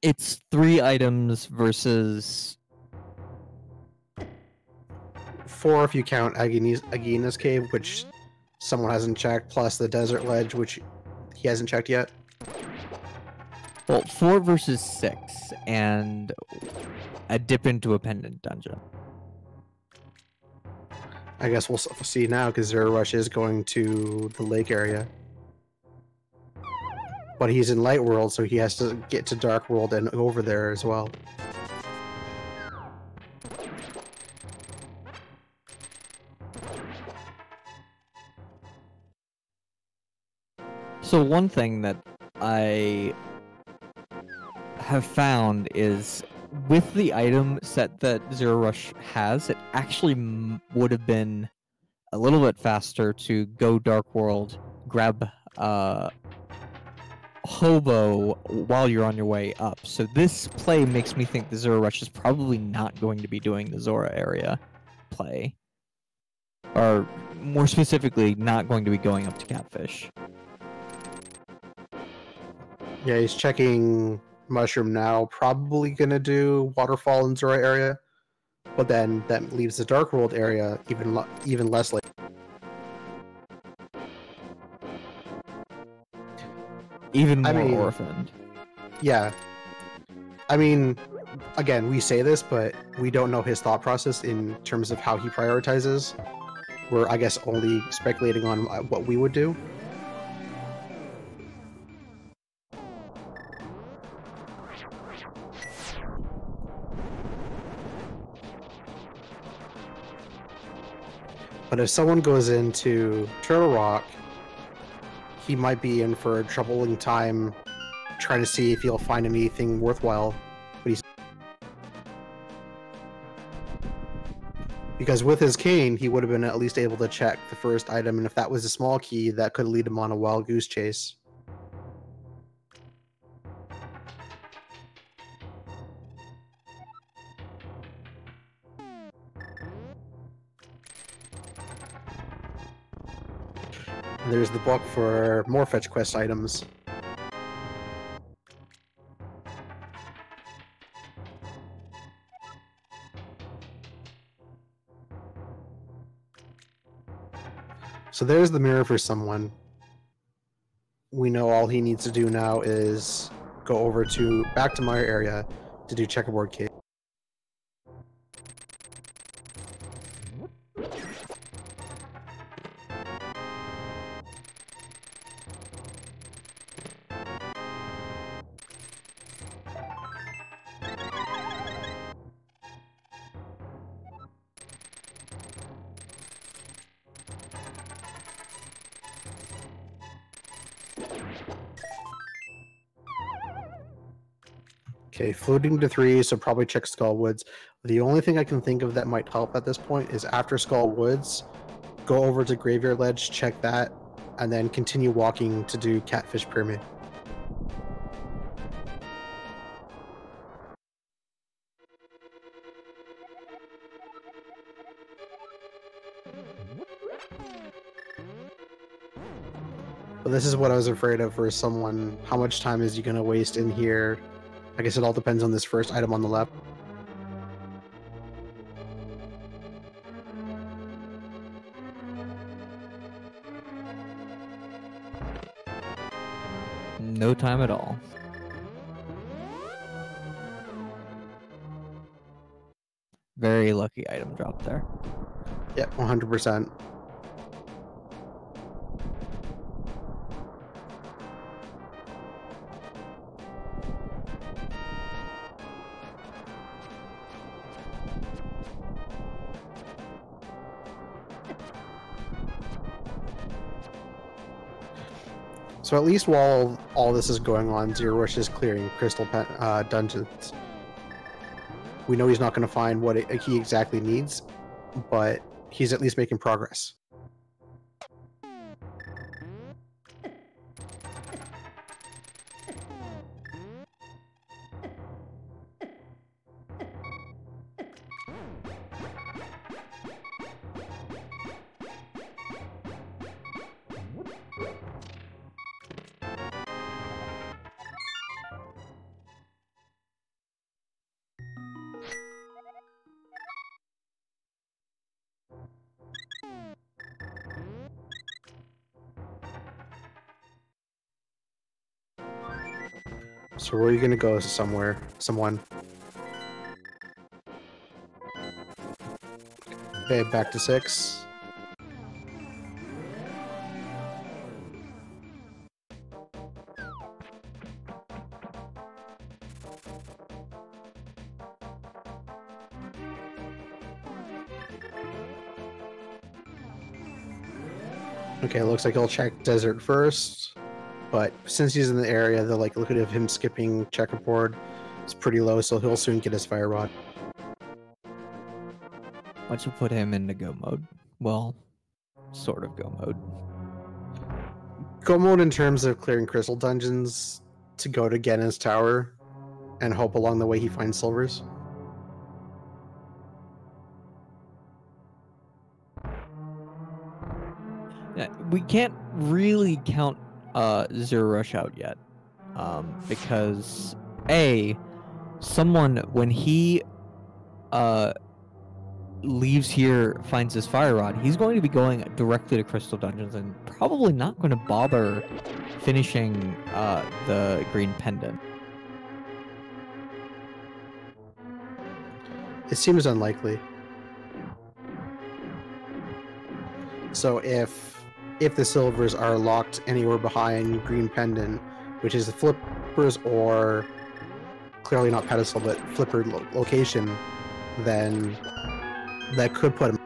It's 3 items versus 4 if you count Agina's cave, which someone hasn't checked, plus the desert ledge, which he hasn't checked yet. Well, 4 versus 6, and a dip into a pendant dungeon. I guess we'll see now, because zer0rush is going to the lake area. But he's in Light World, so he has to get to Dark World and over there as well. So one thing that I have found is with the item set that zer0rush has, it actually would have been a little bit faster to go Dark World, grab Hobo while you're on your way up. So this play makes me think the zer0rush is probably not going to be doing the Zora area play. Or more specifically, not going to be going up to Catfish. Yeah, he's checking Mushroom now, probably gonna do Waterfall and Zora area, but then that leaves the Dark World area even less late. Even more orphaned. Yeah. I mean, again, we say this, but we don't know his thought process in terms of how he prioritizes. We're, I guess, only speculating on what we would do. But if someone goes into Turtle Rock, he might be in for a troubling time trying to see if he'll find anything worthwhile. Because with his cane, he would have been at least able to check the first item, and if that was a small key, that could lead him on a wild goose chase. There's the book for more fetch quest items. So there's the mirror for someone. We know all he needs to do now is go over back to my area to do checkerboard cave. Okay, floating to 3, so probably check Skull Woods. The only thing I can think of that might help at this point is after Skull Woods, go over to Graveyard Ledge, check that, and then continue walking to do Catfish Pyramid. But this is what I was afraid of for someone. How much time is he going to waste in here? I guess it all depends on this first item on the left. No time at all. Very lucky item drop there. Yep, 100%. So at least while all this is going on, zer0rush is clearing crystal dungeons. We know he's not going to find what he exactly needs, but he's at least making progress. So where are you going to go? Somewhere? Someone? Okay, back to 6. Okay, looks like he'll check desert first, but since he's in the area, the likelihood of him skipping checkerboard is pretty low, so he'll soon get his fire rod. Once you put him into go mode, well, sort of go mode. Go mode in terms of clearing crystal dungeons to go to Ganon's tower and hope along the way he finds silvers. We can't really count zer0rush out yet, because someone, when he leaves here, finds his fire rod, he's going to be going directly to crystal dungeons and probably not going to bother finishing the green pendant. It seems unlikely. So if the silvers are locked anywhere behind green pendant, which is the flippers or clearly not pedestal but flipper location, then that could put him.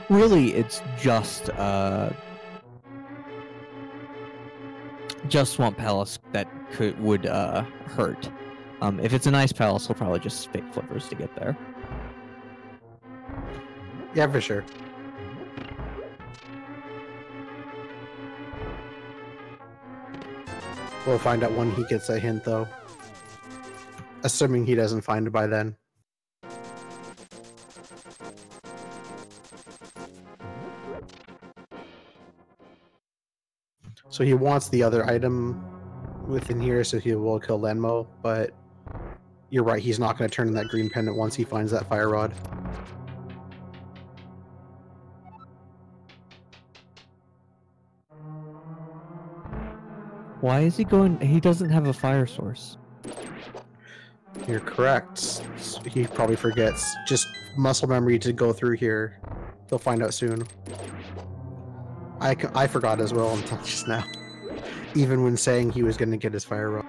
Really, it's just Swamp Palace that would hurt. If it's an Ice Palace, he'll probably just fake flippers to get there. Yeah, for sure. We'll find out when he gets a hint, though. Assuming he doesn't find it by then. So he wants the other item within here, so he will kill Lenmo, but you're right, he's not going to turn in that green pendant once he finds that fire rod. Why is he going? He doesn't have a fire source. You're correct. He probably forgets. Just muscle memory to go through here. He'll find out soon. I forgot as well until just now. Even when saying he was going to get his fire rod.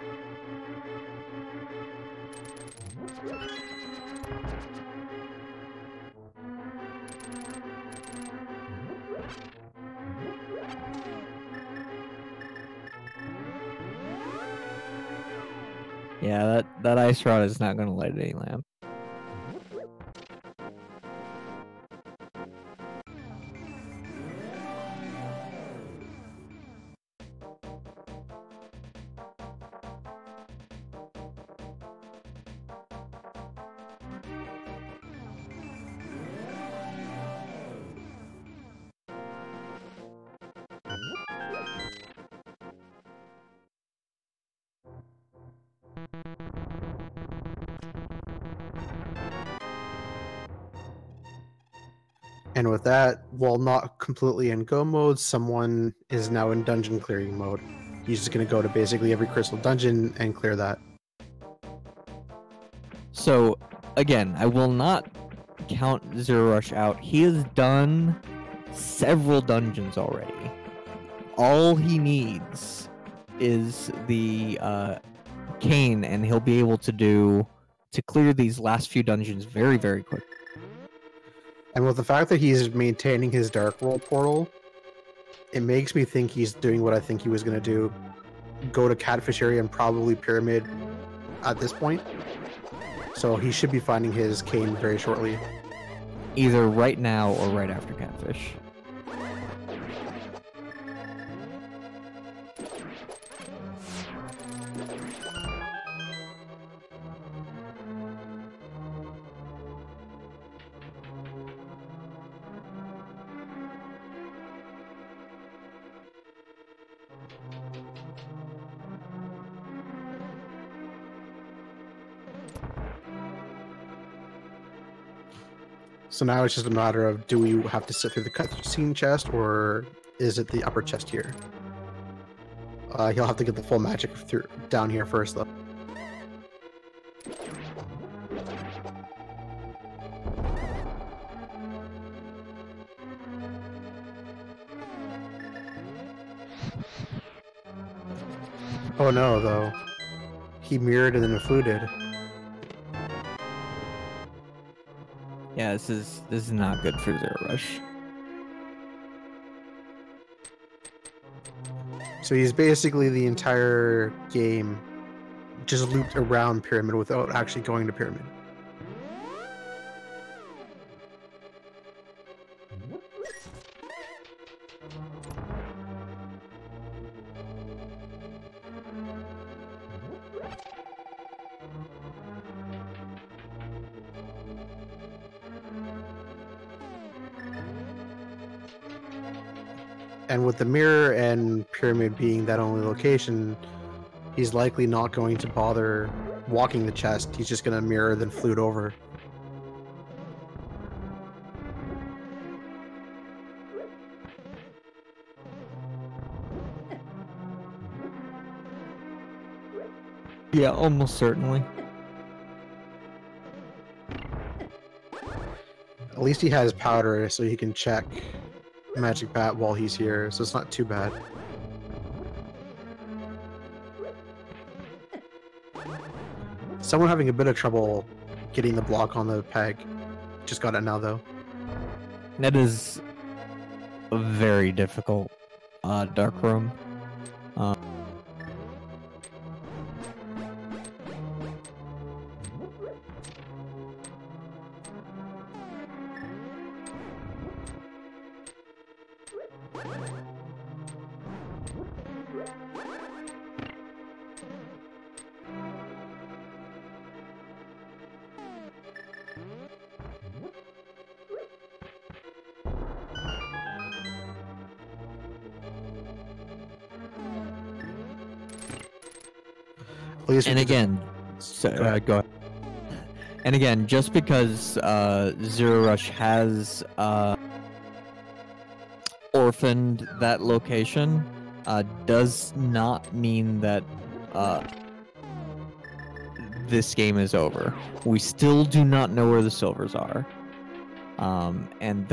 Yeah, that ice rod is not going to light any lamp. And with that, while not completely in go mode, someone is now in dungeon clearing mode. He's just going to go to basically every crystal dungeon and clear that. So, again, I will not count zer0rush out. He has done several dungeons already. All he needs is the cane, and he'll be able to clear these last few dungeons very, very quick. And with the fact that he's maintaining his Dark World portal, it makes me think he's doing what I think he was going to do. Go to Catfish area and probably Pyramid at this point. So he should be finding his cane very shortly. Either right now or right after Catfish. So now it's just a matter of, do we have to sit through the cutscene chest, or is it the upper chest here? He'll have to get the full magic through down here first, though. Oh no, though. He mirrored and then fluted. Yeah, this is not good for zer0rush. So he's basically the entire game just looped around Pyramid without actually going to Pyramid. And with the mirror and Pyramid being that only location, he's likely not going to bother walking the chest. He's just going to mirror then flute over. Yeah, almost certainly. At least he has powder, so he can check Magic Bat while he's here, so it's not too bad. Someone having a bit of trouble getting the block on the peg. Just got it now, though. That is a very difficult dark room. And again, go ahead. And again, just because zer0rush has orphaned that location does not mean that this game is over. We still do not know where the silvers are. And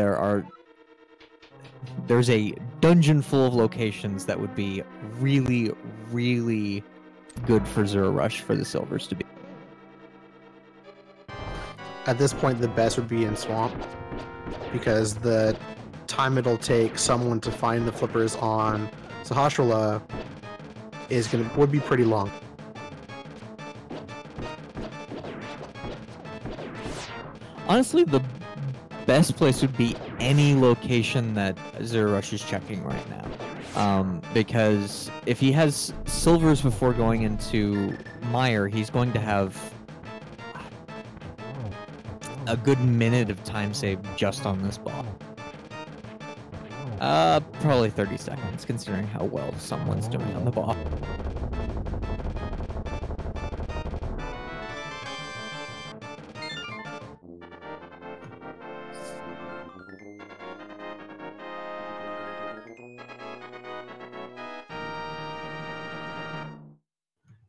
there's a dungeon full of locations that would be really, really good for zer0rush for the silvers to be. At this point, the best would be in Swamp, because the time it'll take someone to find the flippers on Sahasrahla would be pretty long. Honestly, the best place would be any location that zer0rush is checking right now. Because if he has silvers before going into Mire, he's going to have a good minute of time saved just on this ball. Probably 30 seconds, considering how well someone's doing on the ball.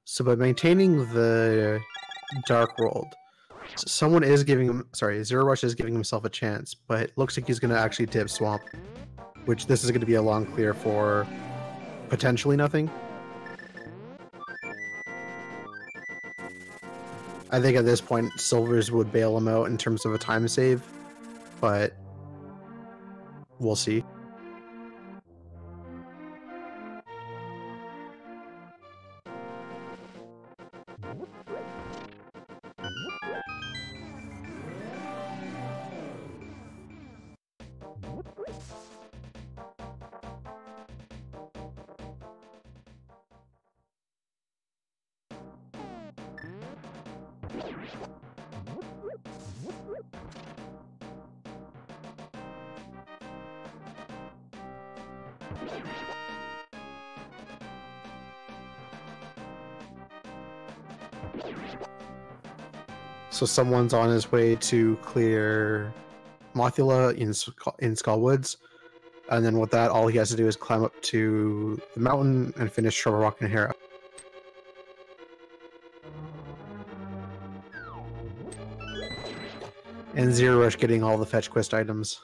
So by maintaining the Dark World, zer0rush is giving himself a chance, but it looks like he's going to actually dip Swamp, which this is going to be a long clear for potentially nothing. I think at this point, Silvers would bail him out in terms of a time save, but we'll see. So someone's on his way to clear Mothula in Skull Woods, and then with that, all he has to do is climb up to the mountain and finish Shovel Rock and Hera. And zer0rush getting all the fetch quest items.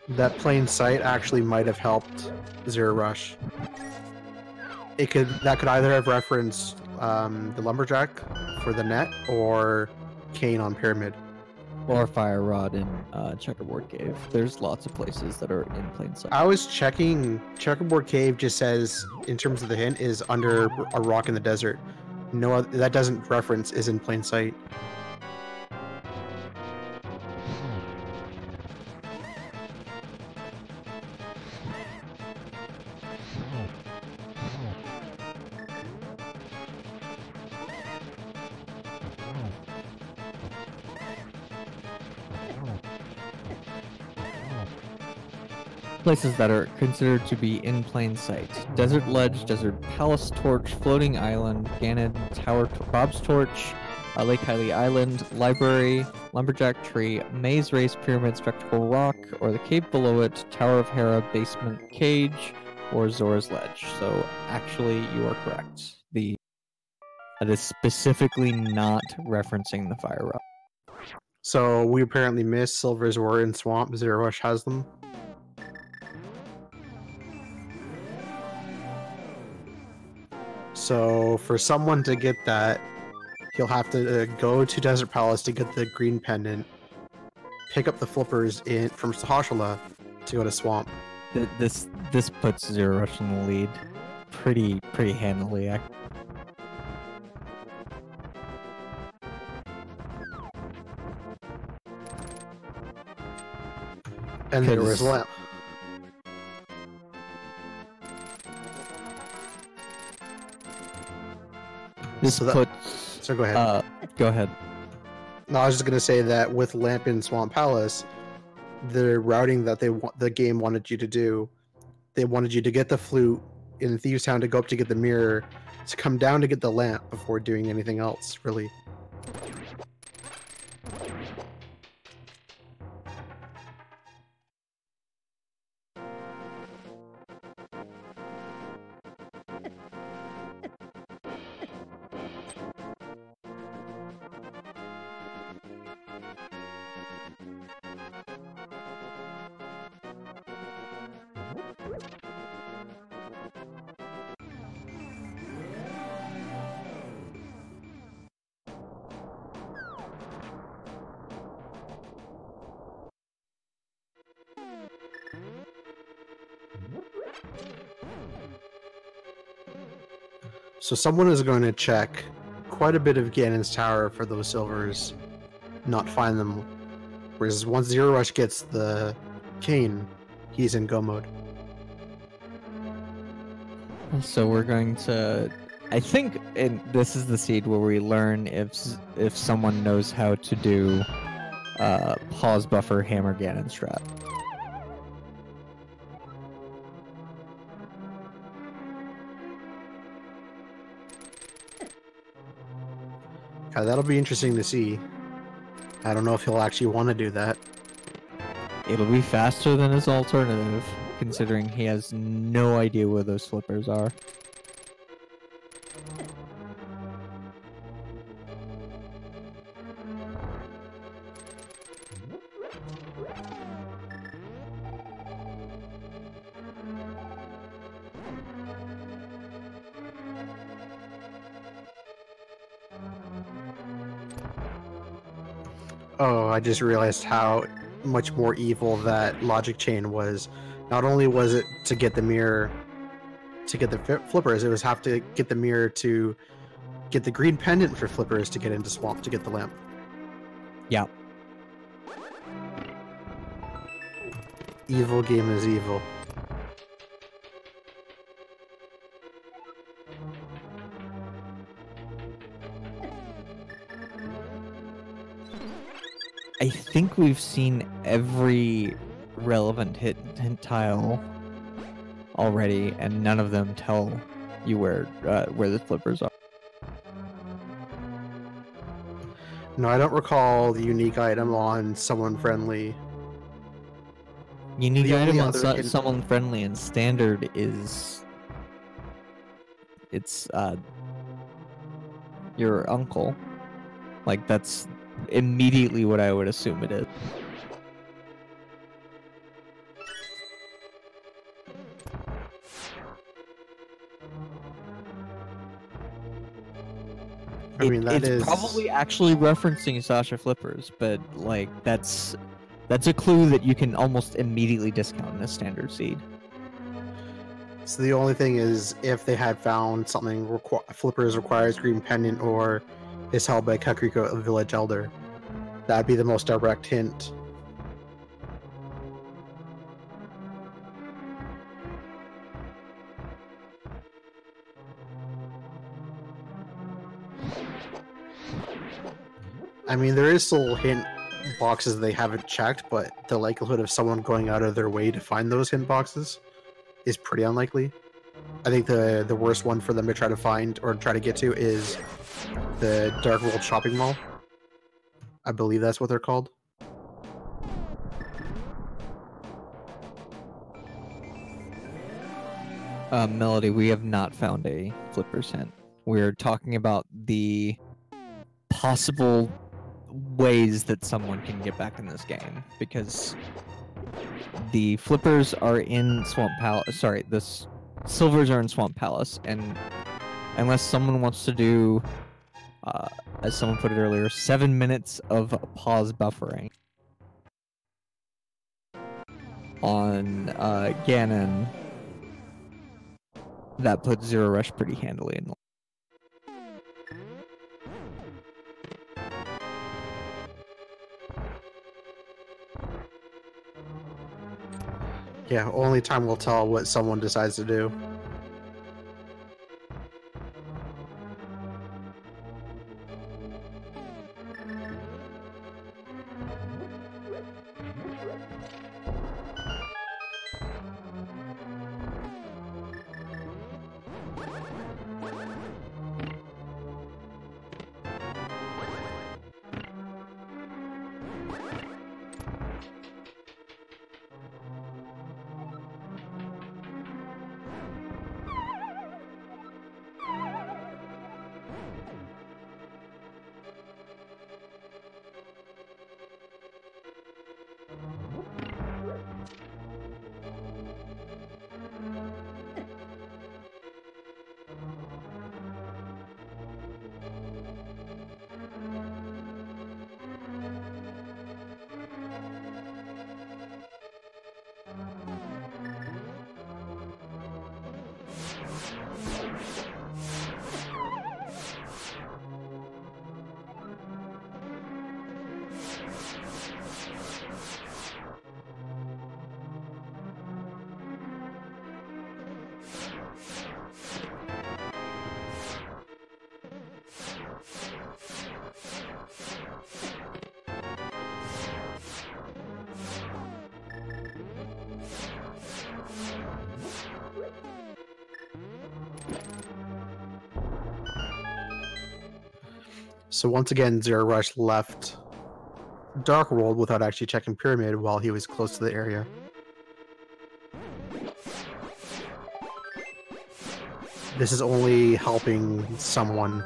That plain sight actually might have helped zer0rush. That could either have referenced the lumberjack for the net or Kane on Pyramid. Or Fire Rod in Checkerboard Cave. There's lots of places that are in plain sight. I was checking. Checkerboard Cave just says, in terms of the hint, is under a rock in the desert. No, that doesn't reference is in plain sight. Places that are considered to be in plain sight: Desert Ledge, Desert Palace Torch, Floating Island, Ganon Tower, Bob's Torch, Lake Hylie Island, Library, Lumberjack Tree, Maze Race, Pyramid, Spectacle Rock, or the cave below it, Tower of Hera, Basement Cage, or Zora's Ledge. So actually, you are correct. That is specifically not referencing the Fire Rod. So we apparently missed Silver's War in Swamp. zer0rush has them. So for someone to get that, he'll have to go to Desert Palace to get the green pendant, pick up the flippers from Sahashala to go to Swamp. This puts zer0rush in the lead pretty handily. And there was Lamp. So go ahead. Go ahead. No, I was just gonna say that with Lamp in Swamp Palace, the routing that the game wanted you to do, they wanted you to get the flute in Thieves Town to go up to get the mirror, to come down to get the lamp before doing anything else, really. So someone is going to check quite a bit of Ganon's Tower for those silvers, not find them. Whereas once zer0rush gets the cane, he's in go mode. So we're going to, I think, this is the seed where we learn if someone knows how to do pause buffer hammer Ganon strat. That'll be interesting to see. I don't know if he'll actually want to do that. It'll be faster than his alternative, considering he has no idea where those flippers are. Oh, I just realized how much more evil that logic chain was. Not only was it to get the mirror to get the flippers, it was have to get the mirror to get the green pendant for flippers to get into swamp to get the lamp. Yeah. Evil game is evil. I think we've seen every relevant hint tile already, and none of them tell you where the flippers are. No, I don't recall the unique item on someone friendly. Unique The item only on other someone friendly and standard is it's your uncle. Like, that's immediately what I would assume it is. I mean, it's probably actually referencing Sasha Flippers, but like that's a clue that you can almost immediately discount in a standard seed. So the only thing is, if they had found something flippers requires green pendant or is held by Kakariko, a village elder, that'd be the most direct hint. I mean, there is still hint boxes they haven't checked, but the likelihood of someone going out of their way to find those hint boxes is pretty unlikely. I think the worst one for them to try to find or try to get to is the Dark World Shopping Mall. I believe that's what they're called. Melody, we have not found a flippers hint. We're talking about the possible ways that someone can get back in this game, because the flippers are in Swamp Palace. Sorry, the silvers are in Swamp Palace, and unless someone wants to do, as someone put it earlier, 7 minutes of pause buffering on Ganon, that puts zer0rush pretty handily in. Yeah, only time will tell what someone decides to do. So once again, zer0rush left Dark World without actually checking Pyramid while he was close to the area. This is only helping someone.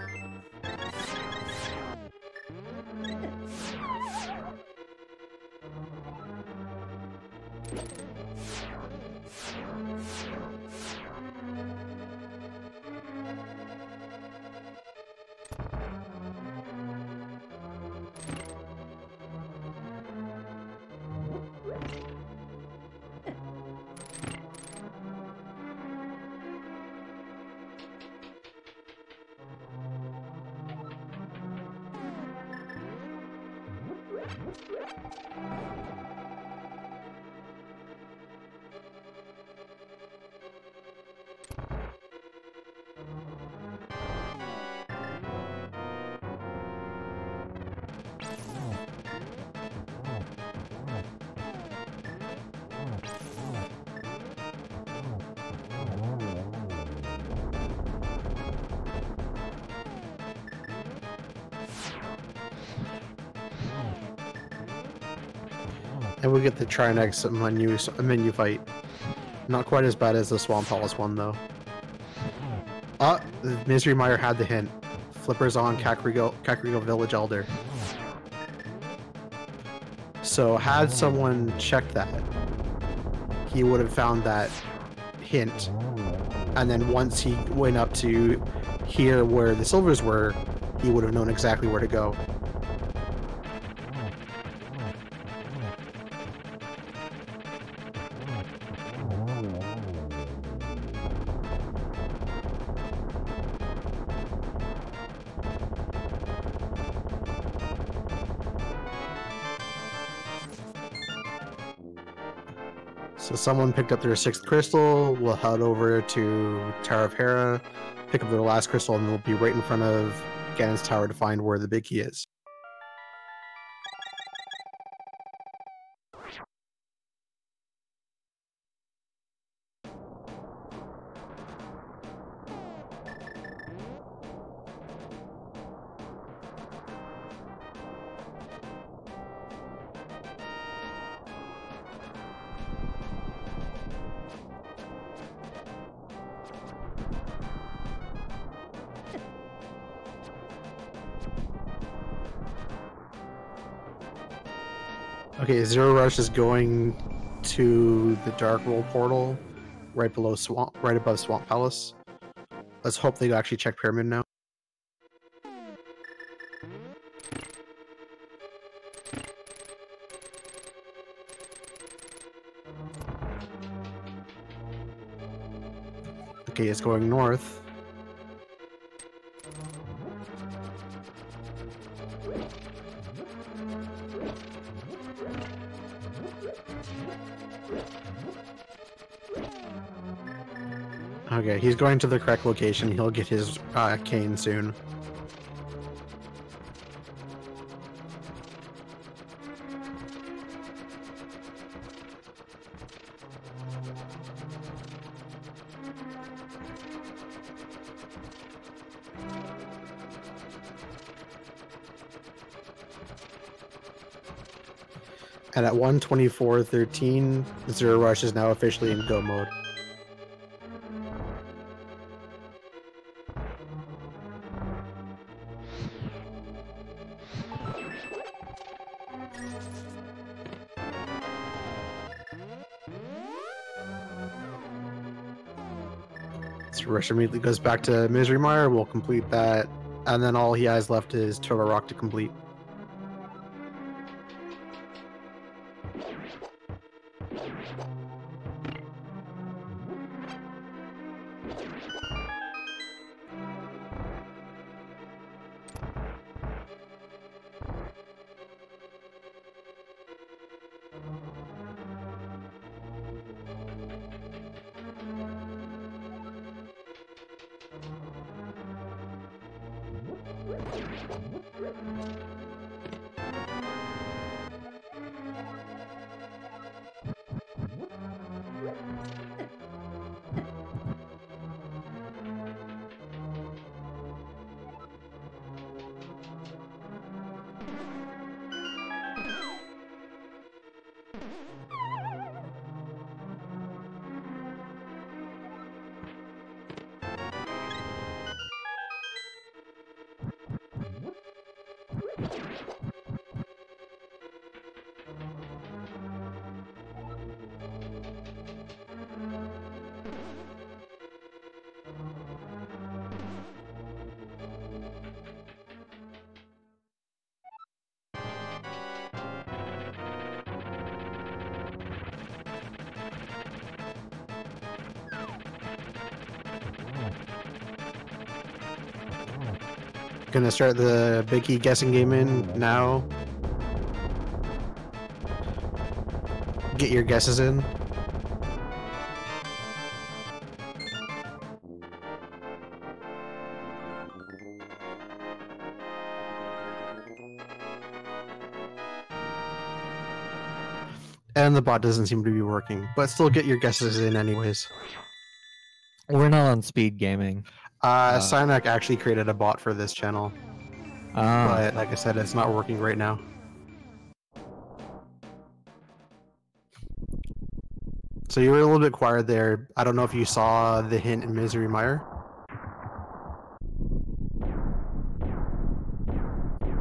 And we get the try next menu fight. Not quite as bad as the Swamp Palace one, though. The Misery Mire had the hint. Flippers on Kakariko Village Elder. So had someone checked that, he would have found that hint. And then once he went up to here where the silvers were, he would have known exactly where to go. So someone picked up their 6th crystal, we'll head over to Tower of Hera, pick up their last crystal, and they'll be right in front of Ganon's tower to find where the big key is. Okay, zer0rush is going to the Dark World portal, right above Swamp Palace. Let's hope they actually check Pyramid now. Okay, it's going north. Okay, he's going to the correct location. He'll get his cane soon. And at 1:24:13, zer0rush is now officially in go mode. zer0rush immediately goes back to Misery Mire. We'll complete that, and then all he has left is Turtle Rock to complete. Gonna start the big key guessing game in now. Get your guesses in. And the bot doesn't seem to be working, but still get your guesses in anyways. We're not on speed gaming. Cynac actually created a bot for this channel, but like I said, it's not working right now. So you were a little bit quiet there. I don't know if you saw the hint in Misery Mire.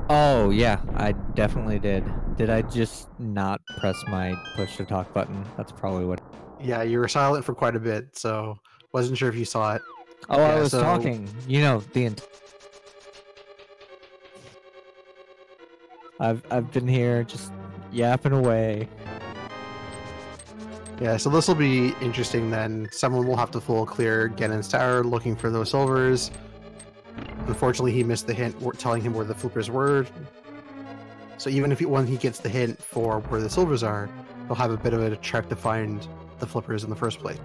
Oh yeah, I definitely did. Did I just not press my push to talk button? That's probably what. Yeah, you were silent for quite a bit, so wasn't sure if you saw it. Oh, yeah, I was talking. You know, I've been here just yapping away. Yeah, so this will be interesting then. Someone will have to full clear Ganon's tower looking for those silvers. Unfortunately, he missed the hint telling him where the flippers were. So even if when he gets the hint for where the silvers are, he'll have a bit of a trek to find the flippers in the first place.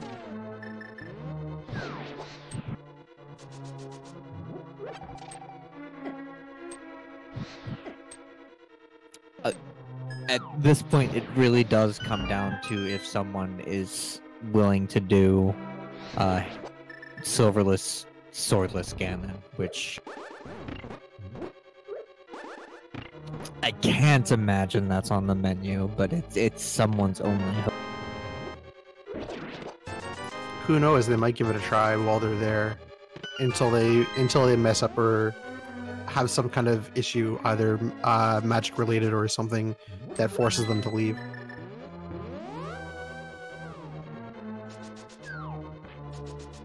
At this point, it really does come down to if someone is willing to do silverless, swordless Ganon, which I can't imagine that's on the menu, but it's someone's only hope. Who knows? They might give it a try while they're there, until they mess up or have some kind of issue, either magic related or something that forces them to leave.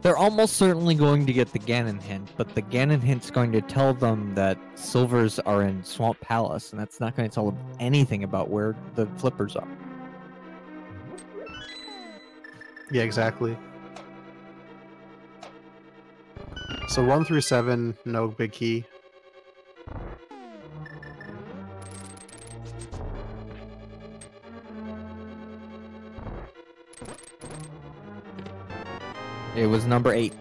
They're almost certainly going to get the Ganon hint, but the Ganon hint's going to tell them that silvers are in Swamp Palace, and that's not going to tell them anything about where the flippers are. Yeah, exactly. So 1 through 7, no big key. It was number 8.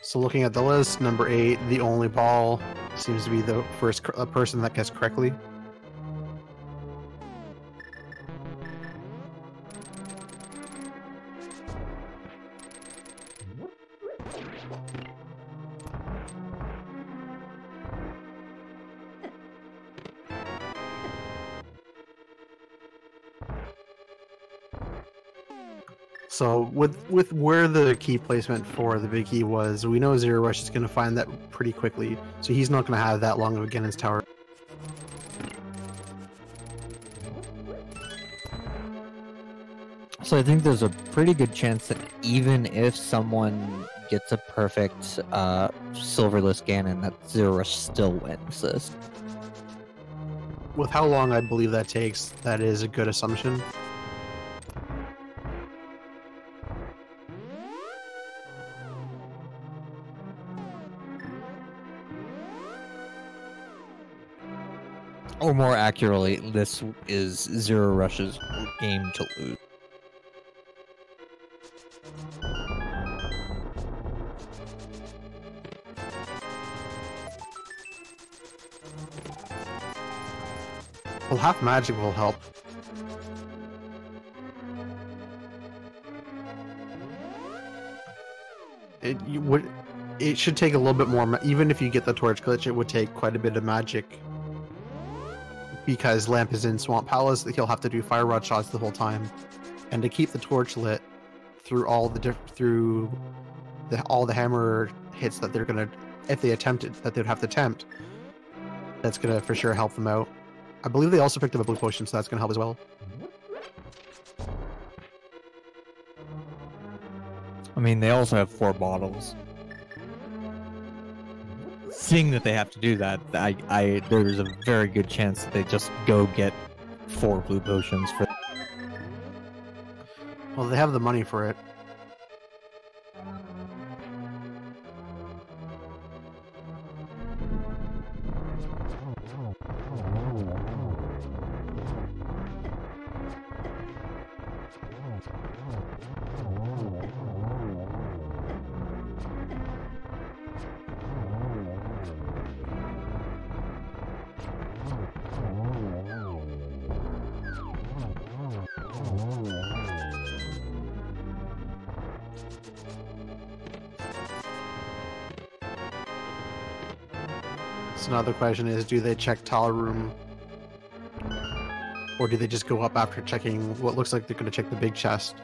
So looking at the list, number 8, the only ball, seems to be the first person that guessed correctly. So with where the key placement for the big key was, we know zer0rush is going to find that pretty quickly, so he's not going to have that long of a Ganon's tower. So I think there's a pretty good chance that even if someone gets a perfect silverless Ganon, that zer0rush still wins this. With how long I believe that takes, that is a good assumption. Or more accurately, this is zer0rush's game to lose. Well, half magic will help. it should take a little bit more. Even if you get the torch glitch, it would take quite a bit of magic. Because Lamp is in Swamp Palace, he'll have to do fire rod shots the whole time, and to keep the torch lit through all the all the hammer hits that they're gonna, if they attempt it, that they'd have to attempt. That's gonna for sure help them out. I believe they also picked up a blue potion, so that's gonna help as well. I mean, they also have 4 bottles. Seeing that they have to do that, there's a very good chance that they just go get 4 blue potions for. Well, they have the money for it. So now the question is, do they check Tall Room? Or do they just go up after checking what looks like they're going to check the big chest?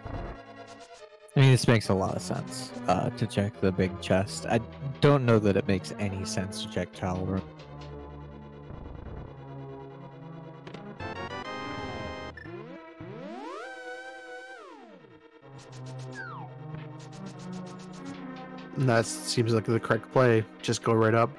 I mean, this makes a lot of sense, to check the big chest. I don't know that it makes any sense to check Tile Room. And that seems like the correct play. Just go right up.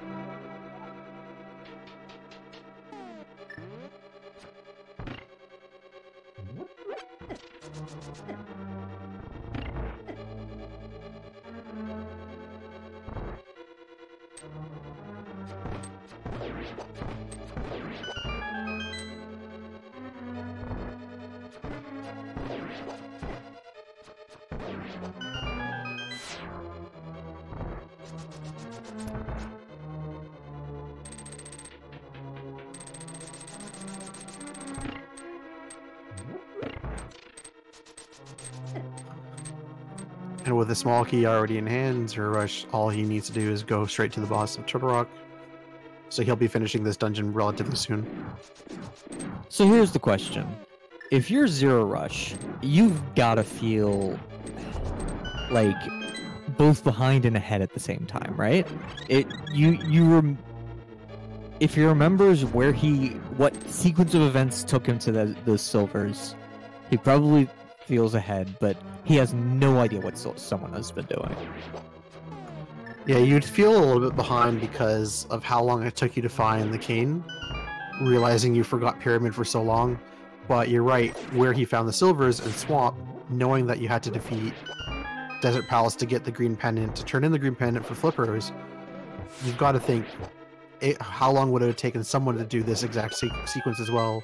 And with a small key already in hand, zer0rush, all he needs to do is go straight to the boss of Turtle Rock. So he'll be finishing this dungeon relatively soon. So here's the question. If you're zer0rush, you've got to feel like both behind and ahead at the same time, right? If he remembers what sequence of events took him to the silvers, he probably feels ahead, but he has no idea what someone has been doing. Yeah, you'd feel a little bit behind because of how long it took you to find the cane, realizing you forgot Pyramid for so long. But you're right, where he found the silvers and Swamp, knowing that you had to defeat Desert Palace to get the green pendant, to turn in the green pendant for flippers, you've got to think, how long would it have taken someone to do this exact sequence as well?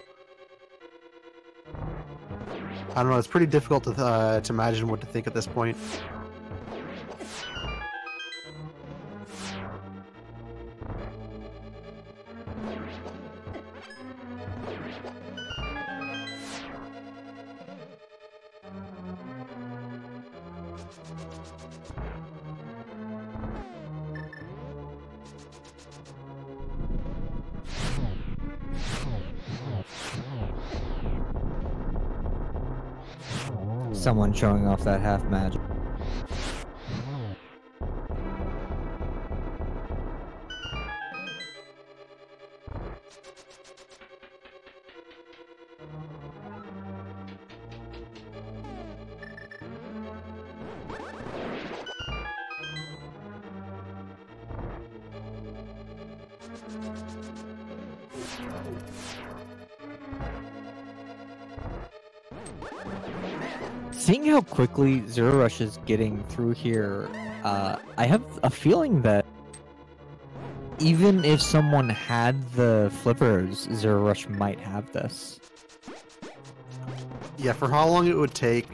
I don't know, it's pretty difficult to imagine what to think at this point. Someone showing off that half magic. Seeing how quickly zer0rush is getting through here, I have a feeling that even if someone had the flippers, zer0rush might have this. Yeah, for how long it would take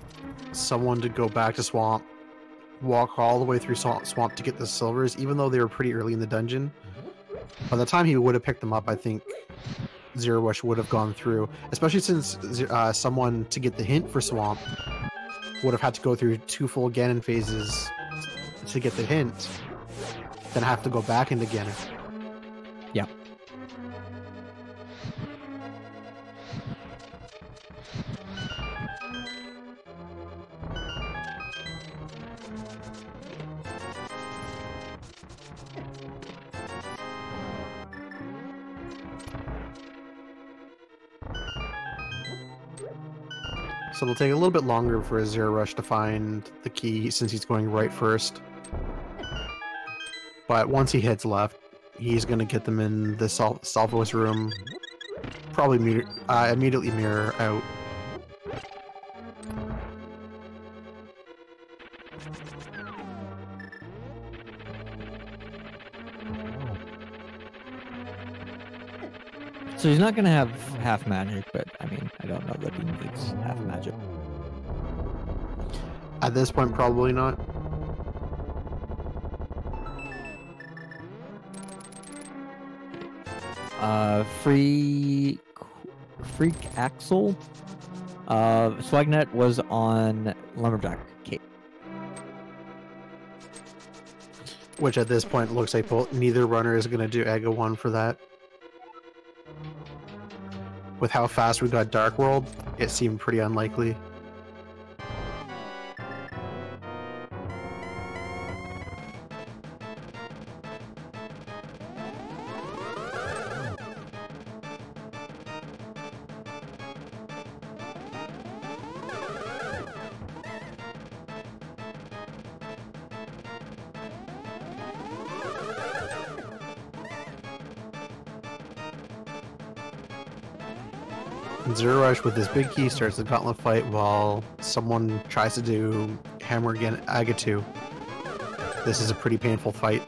someone to go back to Swamp, walk all the way through Swamp to get the silvers, even though they were pretty early in the dungeon, by the time he would have picked them up, I think zer0rush would have gone through, especially since someone to get the hint for Swamp would have had to go through 2 full Ganon phases to get the hint. then have to go back into Ganon. Yeah. So it'll take a little bit longer for zer0rush to find the key since he's going right first. But once he hits left, he's going to get them in the Salvo's room. Probably immediately mirror out. So he's not going to have half magic, but I mean, I don't know that he needs half magic. At this point, probably not. Freak Axel. Swagnet was on Lumberjack Cape. Which at this point looks like neither runner is going to do Ega 1 for that. With how fast we got Dark World, it seemed pretty unlikely. zer0rush with his big key starts the gauntlet fight while someone tries to do hammer again Aga 2. This is a pretty painful fight.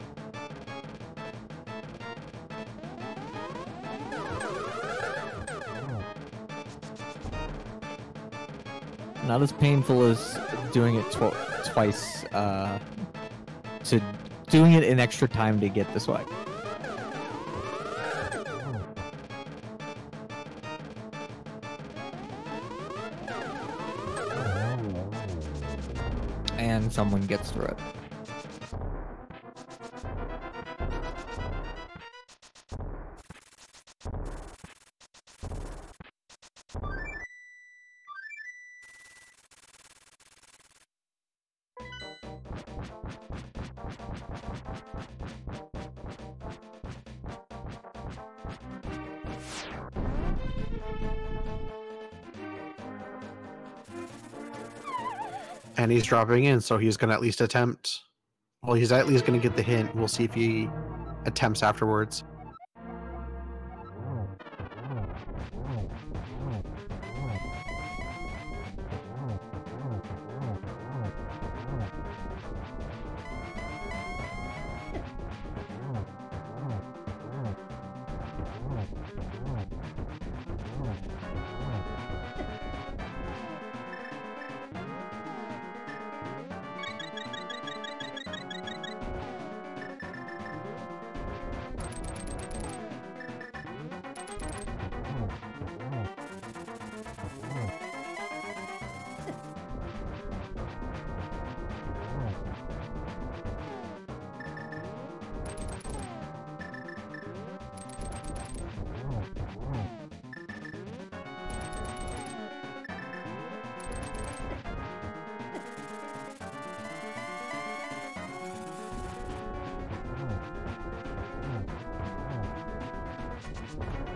Not as painful as doing it twice, to doing it in extra time to get this way. And someone gets through it. And he's dropping in, so he's going to at least attempt. Well, he's at least going to get the hint. We'll see if he attempts afterwards.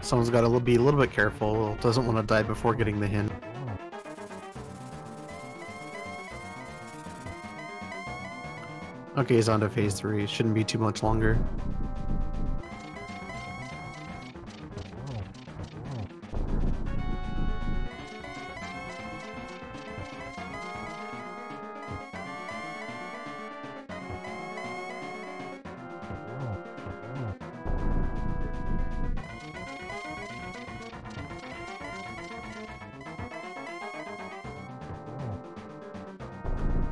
Someone's got to be a little bit careful. Doesn't want to die before getting the hint. Okay, he's on to phase 3. Shouldn't be too much longer.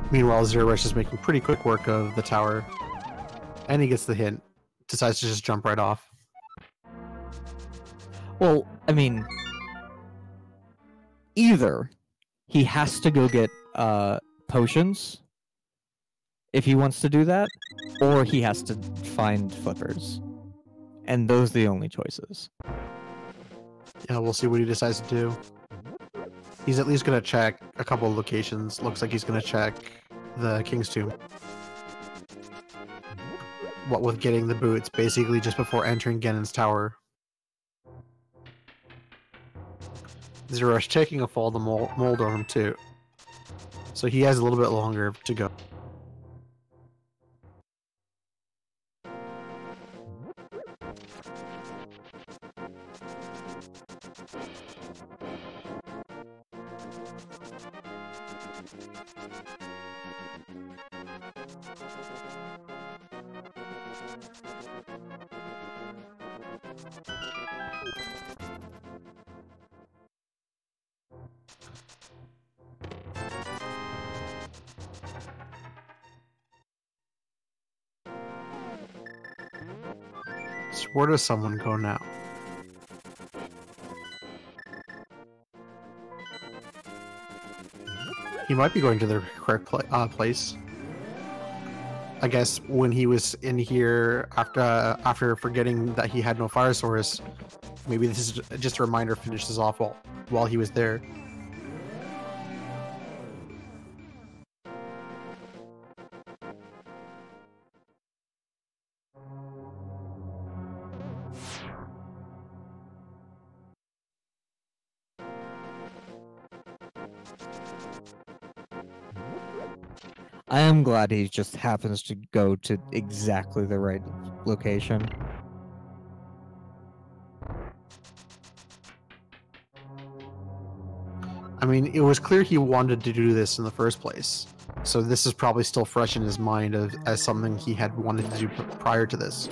Meanwhile, zer0rush is making pretty quick work of the tower. And he gets the hint. Decides to just jump right off. Well, I mean, either he has to go get potions if he wants to do that, or he has to find flippers. And those are the only choices. Yeah, we'll see what he decides to do. He's at least going to check a couple of locations. Looks like he's going to check the King's Tomb. What with getting the boots, basically just before entering Ganon's tower. zer0rush taking a fall to mold on him too. So he has a little bit longer to go. So where does someone go now? He might be going to the correct place. I guess when he was in here after forgetting that he had no fire source, maybe this is just a reminder finishes off while he was there. I am glad he just happens to go to exactly the right location. I mean, it was clear he wanted to do this in the first place, so this is probably still fresh in his mind as something he had wanted to do prior to this.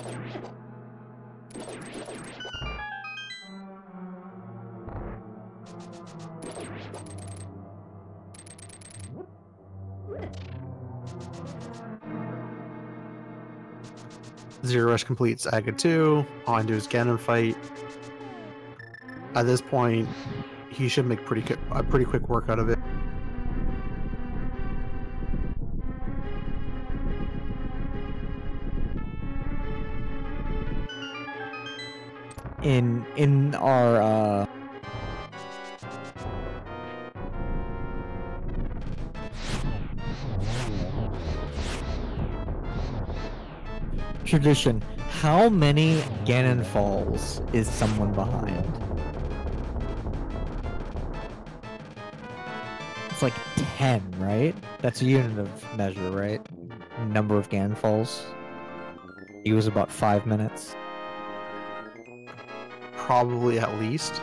zer0rush completes Aga 2, on to his Ganon fight. At this point, he should make a pretty quick work out of it. In our tradition, how many Ganon falls is someone behind? It's like 10, right? That's a unit of measure, right? Number of Ganon falls. He was about 5 minutes. Probably at least.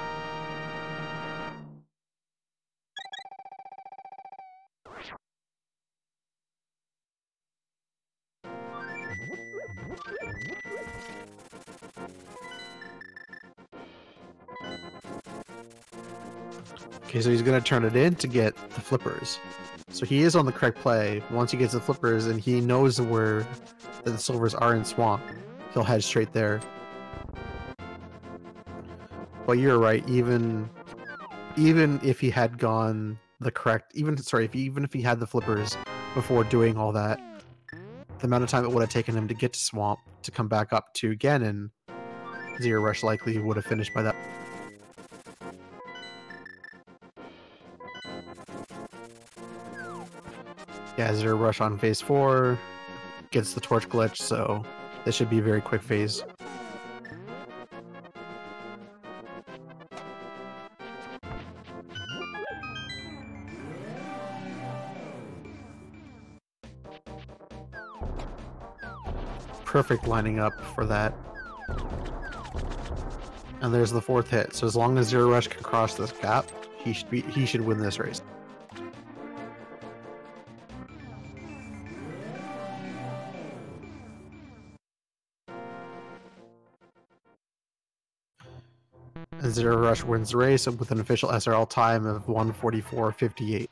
Okay, so he's going to turn it in to get the flippers. So he is on the correct play. Once he gets the flippers and he knows where the silvers are in Swamp, he'll head straight there. But you're right, even if he had gone the correct, even if he had the flippers before doing all that, the amount of time it would have taken him to get to Swamp to come back up to Ganon, zer0rush likely would have finished by that. Yeah, zer0rush on phase 4 gets the torch glitch, so this should be a very quick phase. Perfect lining up for that. And there's the 4th hit. So as long as zer0rush can cross this gap, he should win this race. And zer0rush wins the race with an official SRL time of 1:44.58.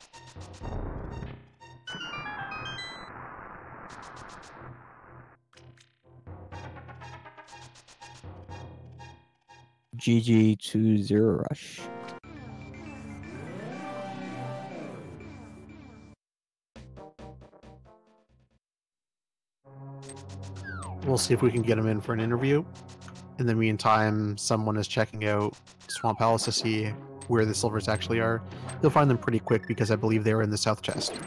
GG to zer0rush. we'll see if we can get him in for an interview. In the meantime, someone is checking out Swamp Palace to see where the silvers actually are. They'll find them pretty quick because I believe they were in the south chest.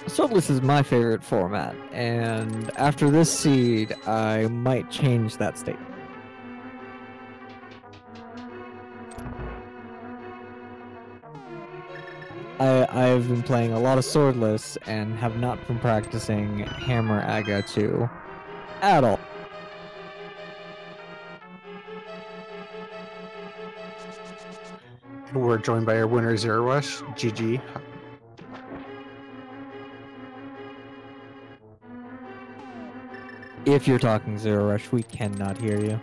Swordless is my favorite format, and after this seed, I might change that statement. I've been playing a lot of Swordless and have not been practicing Hammer Aga 2 at all. And we're joined by our winner, zer0rush. GG. If you're talking zer0rush, we cannot hear you.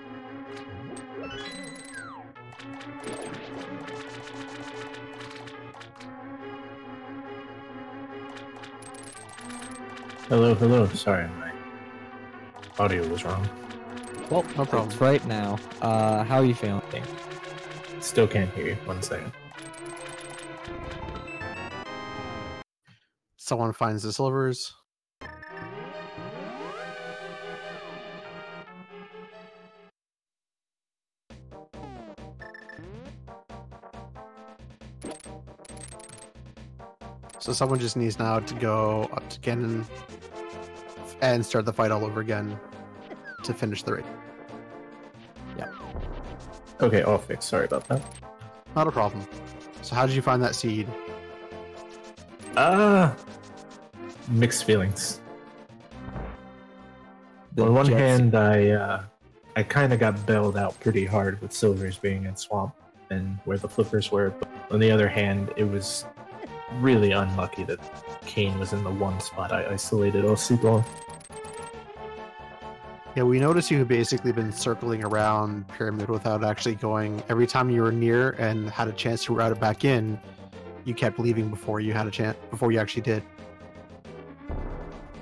Hello, hello. Sorry, my audio was wrong. Well, no problem. It's right now. How are you feeling? Still can't hear you. 1 second. Someone finds the silvers. So someone just needs now to go up to Ganon and start the fight all over again to finish the raid. Yeah. Okay, all fixed. Sorry about that. Not a problem. So how did you find that seed? Mixed feelings. On one hand, I kind of got bailed out pretty hard with silvers being in swamp and where the flippers were, but on the other hand, it was really unlucky that Kane was in the one spot I isolated all seed long. Yeah, we noticed you had basically been circling around Pyramid without actually going. Every time you were near and had a chance to route it back in, you kept leaving before you had a chance, before you actually did.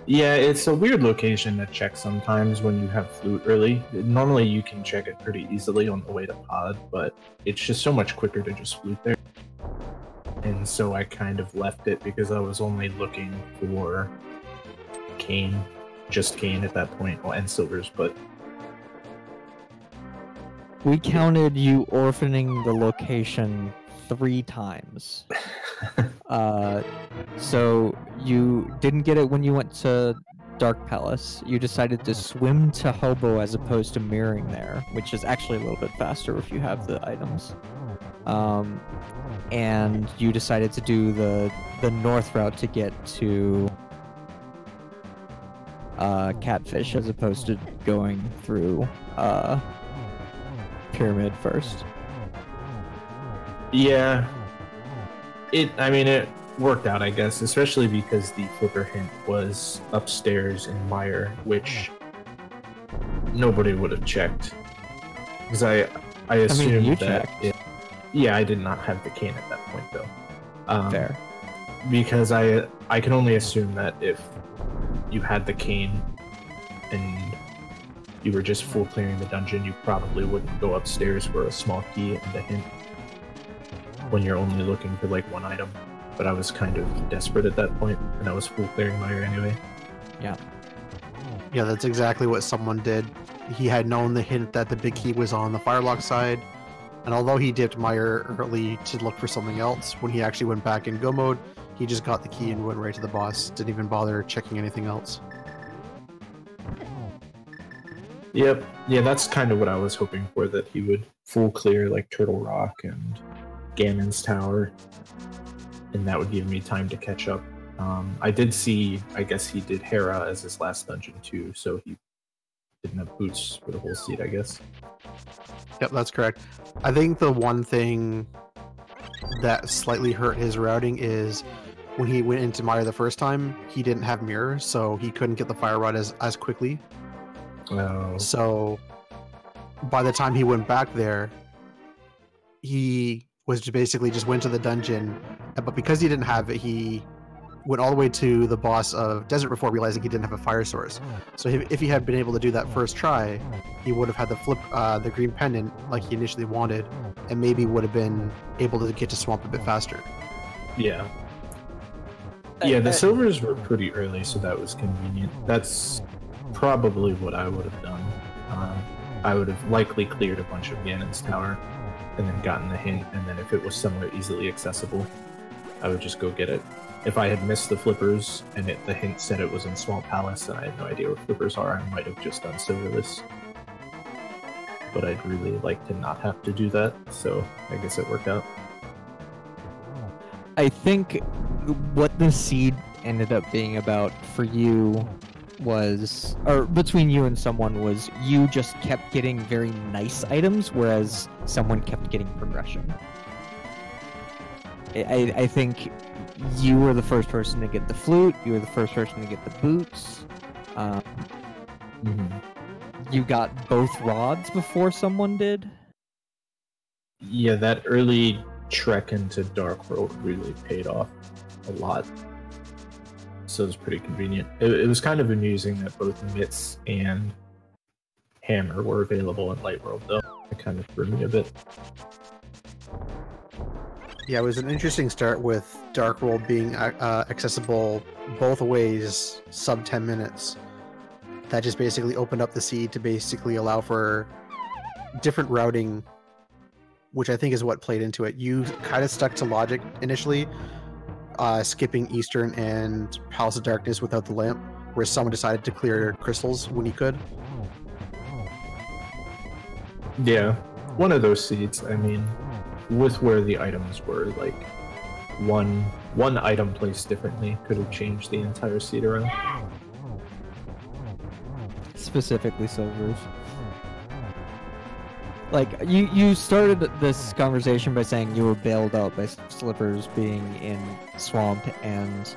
Yeah, it's a weird location to check sometimes when you have flute early. Normally you can check it pretty easily on the way to pod, but it's just so much quicker to just flute there. And so I kind of left it because I was only looking for Kane, just Kane at that point, well, and silvers, but... We counted you orphaning the location 3 times. So you didn't get it when you went to Dark Palace. You decided to swim to Hobo as opposed to mirroring there, which is actually a little bit faster if you have the items. And you decided to do the north route to get to Catfish as opposed to going through Pyramid first. Yeah. I mean, it worked out, I guess, especially because the flipper hint was upstairs in Mire, which nobody would have checked. Because I assumed you that... Yeah, I did not have the cane at that point, though. Fair. Because I can only assume that if you had the cane and you were just full clearing the dungeon, you probably wouldn't go upstairs for a small key and a hint when you're only looking for like 1 item. But I was kind of desperate at that point, and I was full clearing Mire anyway. Yeah. Yeah, that's exactly what someone did. He had known the hint that the big key was on the Firelock side, and although he dipped Mire early to look for something else, when he actually went back in go mode, he just got the key and went right to the boss. Didn't even bother checking anything else. Yep. Yeah, that's kind of what I was hoping for, that he would full clear like Turtle Rock and Ganon's Tower, and that would give me time to catch up. I did see, I guess he did Hera as his last dungeon too, so he didn't have boots for the whole seat, I guess. Yep, that's correct. I think the one thing that slightly hurt his routing is when he went into Mario the first time, he didn't have mirror, so he couldn't get the fire rod as quickly. Oh. So by the time he went back there, he was basically just went to the dungeon, but because he didn't have it, he went all the way to the boss of Desert before realizing he didn't have a fire source. So if he had been able to do that first try, he would have had the green pendant like he initially wanted, and maybe would have been able to get to Swamp a bit faster. Yeah. Yeah, the silvers were pretty early, so that was convenient. That's probably what I would have done. I would have likely cleared a bunch of Ganon's tower, and then gotten the hint, and then if it was somewhere easily accessible, I would just go get it. If I had missed the flippers, and the hint said it was in Swamp Palace, and I had no idea where flippers are, I might have just done silverless. But I'd really like to not have to do that, so I guess it worked out. I think what the seed ended up being about for you was, or between you and someone, was you just kept getting very nice items, whereas someone kept getting progression. I think you were the first person to get the flute, you were the first person to get the boots. You got both rods before someone did. Yeah, that early trek into Dark World really paid off a lot. So it was pretty convenient. It was kind of amusing that both Mitts and Hammer were available in Light World, though. It kind of threw me a bit. Yeah, it was an interesting start with Dark World being accessible both ways, sub 10 minutes. That just basically opened up the seed to basically allow for different routing, which I think is what played into it. You kind of stuck to logic initially, skipping Eastern and Palace of Darkness without the lamp, where someone decided to clear crystals when he could. Yeah, one of those seeds, I mean, with where the items were, like, one item placed differently could have changed the entire seed around. Specifically silvers. Like, you started this conversation by saying you were bailed out by slippers being in Swamp, and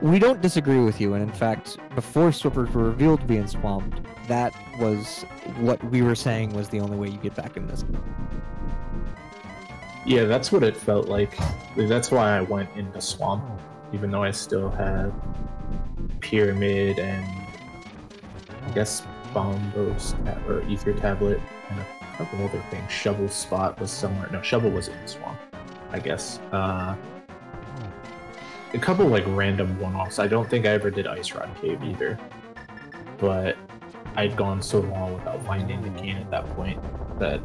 we don't disagree with you, and in fact, before slippers were revealed to be in Swamp, that was what we were saying was the only way you get back in this. Yeah, that's what it felt like. That's why I went into Swamp, even though I still had Pyramid and I guess Bombos or Ether Tablet and a couple other things. Shovel Spot was somewhere. No, Shovel was in Swamp, I guess. A couple like random one-offs. I don't think I ever did Ice Rod Cave either, but I'd gone so long without finding the cane at that point that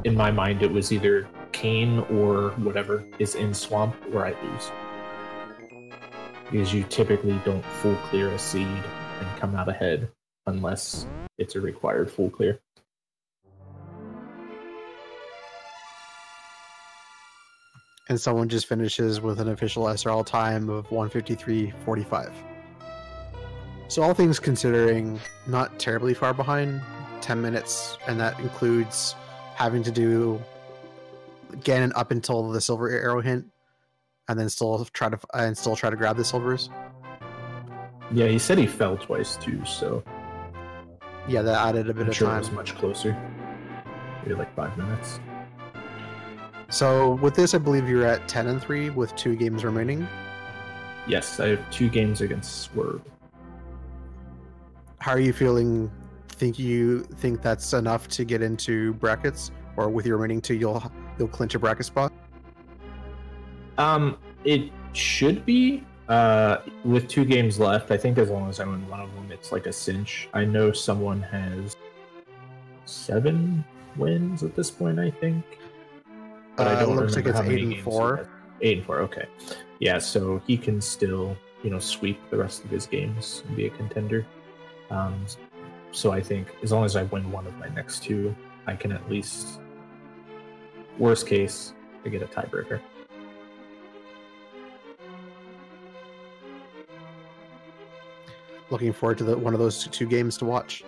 in my mind it was either cane or whatever is in Swamp or I lose. Because you typically don't full clear a seed and come out ahead unless it's a required full clear. And someone just finishes with an official SRL time of 1:53:45. So all things considering, not terribly far behind, 10 minutes, and that includes having to do Ganon up until the silver arrow hint, and then still try to grab the silvers. Yeah, he said he fell twice too, so yeah, that added a bit of time. It was much closer. Maybe like 5 minutes. So with this, I believe you're at 10-3 with 2 games remaining. Yes, I have 2 games against Swerve. How are you feeling? You think that's enough to get into brackets, or with your remaining 2, you'll clinch a bracket spot? It should be. With 2 games left, I think as long as I win one of them, it's like a cinch. I know someone has 7 wins at this point, I think. But I don't looks like remember it's how many 8-4. 8-4, okay. Yeah, so he can still, sweep the rest of his games and be a contender. So I think as long as I win one of my next 2, I can at least, worst case, I get a tiebreaker. Looking forward to one of those 2 games to watch.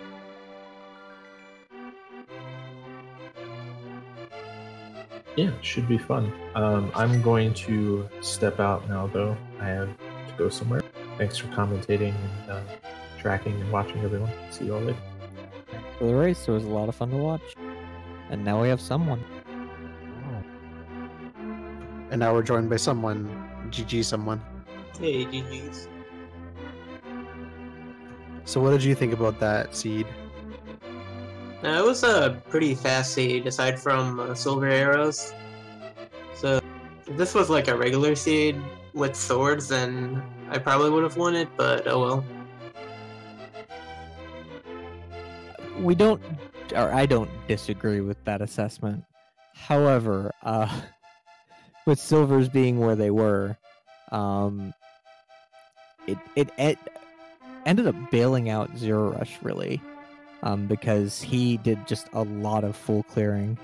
Yeah, it should be fun. I'm going to step out now, though. I have to go somewhere. Thanks for commentating and tracking and watching, everyone. See you all later. For the race, it was a lot of fun to watch. And now we have someone. And now we're joined by someone. GG someone. Hey, GG's. So what did you think about that seed? Now, it was a pretty fast seed, aside from silver arrows. So, if this was like a regular seed with swords, then I probably would have won it, but oh well. I don't disagree with that assessment. However, with silvers being where they were, it ended up bailing out zer0rush really, because he did just a lot of full clearing.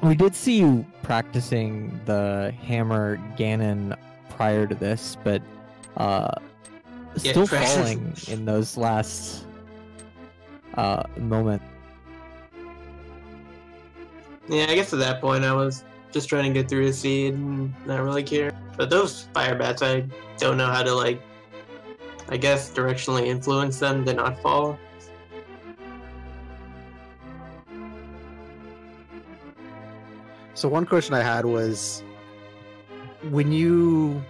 We did see you practicing the hammer Ganon prior to this, but still falling in those last moments. Yeah, I guess at that point I was just trying to get through the seed and not really care. But those fire bats, I don't know how to, like, I guess directionally influence them to not fall. So one question I had was, when you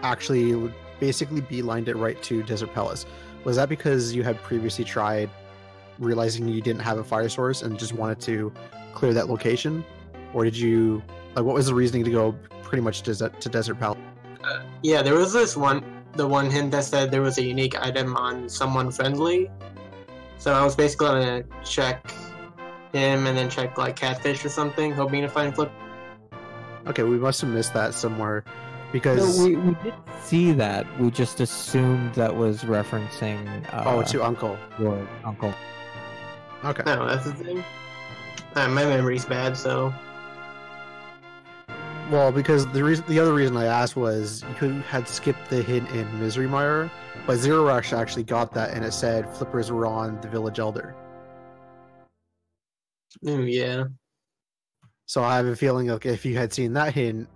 actually basically beelined it right to Desert Palace, was that because you had previously tried, realizing you didn't have a fire source and just wanted to clear that location? Or did you, like, what was the reasoning to go pretty much to Desert Palace? Yeah, there was the one hint that said there was a unique item on someone friendly. So I was basically gonna check him and then check like catfish or something, hoping to find flip. Okay, we must have missed that somewhere, because No, we did see that. We just assumed that was referencing to Uncle. your uncle. Okay. No, that's the thing. My memory's bad, so Well, because the other reason I asked was you had skipped the hint in Misery Mire, but zer0rush actually got that, and it said flippers were on the Village Elder. yeah. So I have a feeling like if you had seen that hint,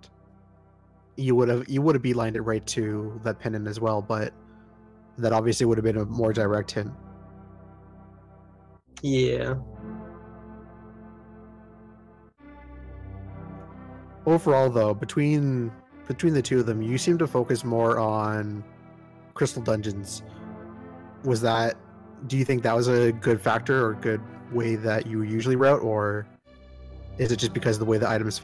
you would have beelined it right to that pendant as well, but that obviously would have been a more direct hint. Yeah. Overall, though, between the two of them, you seem to focus more on crystal dungeons. Do you think that was a good factor or good way that you usually route, or is it just because of the way the items?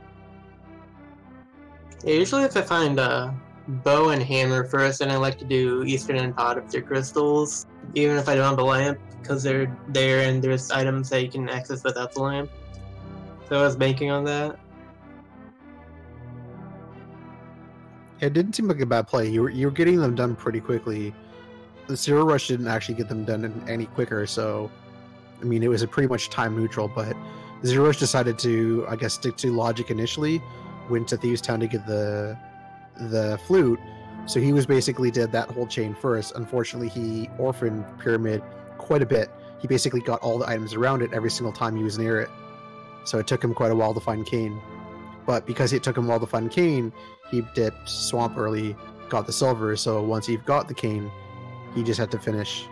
Yeah, usually if I find a bow and hammer first, then I like to do Eastern and Pot if they're crystals, even if I don't have a lamp, because they're there and there's items that you can access without the lamp. So I was banking on that. It didn't seem like a bad play. You were getting them done pretty quickly. The zer0rush didn't actually get them done any quicker, so I mean it was a pretty much time neutral. But zer0rush decided to, I guess, stick to logic initially. Went to Thieves Town to get the flute, so he was basically did that whole chain first. Unfortunately, he orphaned Pyramid quite a bit. He basically got all the items around it every single time he was near it, so it took him quite a while to find Kane. But because it took him a while to find Kane, he dipped Swamp early, got the silver, so once he got the Kane, he just had to finish.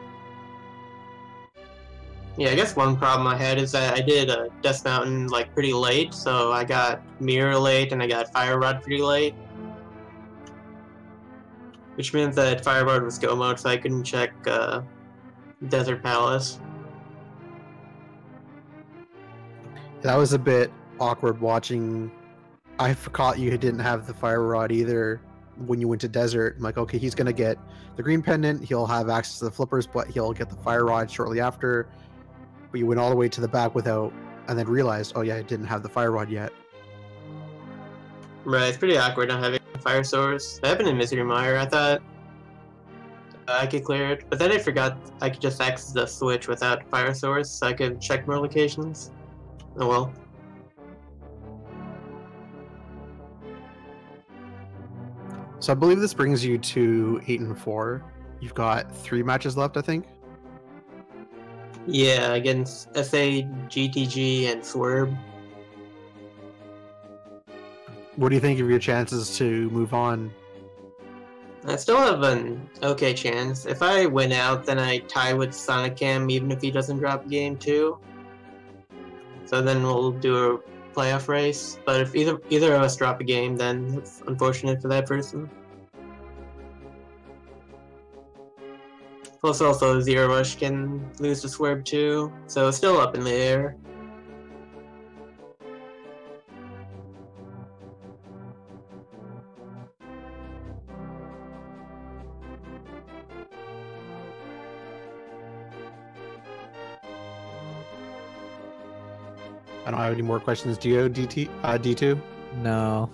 Yeah, I guess one problem I had is that I did Death Mountain like pretty late, so I got Mirror late and I got Fire Rod pretty late. Which means that Fire Rod was go mode, so I couldn't check Desert Palace. That was a bit awkward watching. I forgot you didn't have the Fire Rod either when you went to Desert. I'm like, okay, he's gonna get the green pendant, he'll have access to the flippers, but he'll get the Fire Rod shortly after. But you went all the way to the back without, and then realized, oh yeah, I didn't have the Fire Rod yet. Right, it's pretty awkward not having a fire source. That happened in Misery Mire. I thought I could clear it, but then I forgot I could just access the switch without a fire source, so I could check more locations. Oh well. So I believe this brings you to 8 and 4. You've got 3 matches left, I think. Yeah, against SA, GTG, and Swerve. What do you think of your chances to move on? I still have an okay chance. If I win out, then I tie with Sonic Cam, even if he doesn't drop game 2. So then we'll do a playoff race. But if either of us drop a game, then it's unfortunate for that person. Plus, also zer0rush can lose to Swerve too, so it's still up in the air. I don't have any more questions. Do you, D2? No.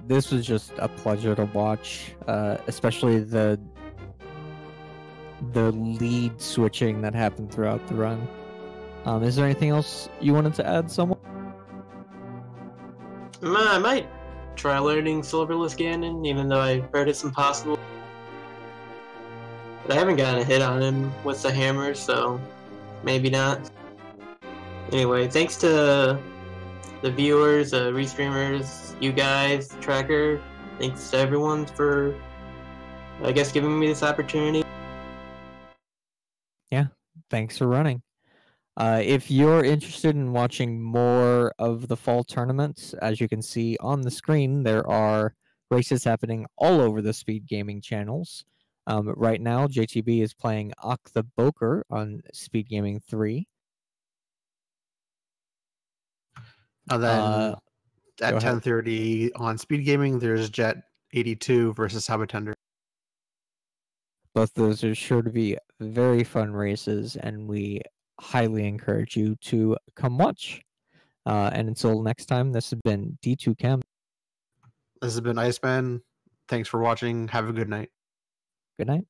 This was just a pleasure to watch, especially the lead switching that happened throughout the run. Is there anything else you wanted to add, someone? I might try learning Silverless Ganon, even though I heard it's impossible. But I haven't gotten a hit on him with the hammer, so maybe not. Anyway, thanks to the viewers, restreamers, you guys, the tracker. Thanks to everyone for, I guess, giving me this opportunity. Yeah, thanks for running. If you're interested in watching more of the fall tournaments, as you can see on the screen, there are races happening all over the Speed Gaming channels. Right now, JTB is playing Ak the Boker on Speed Gaming 3. And then at 10:30 on Speed Gaming, there's Jet 82 versus Sabatender. Both those are sure to be very fun races, and we highly encourage you to come watch. And until next time, this has been D2 Chem. This has been Iceman. Thanks for watching. Have a good night. Good night.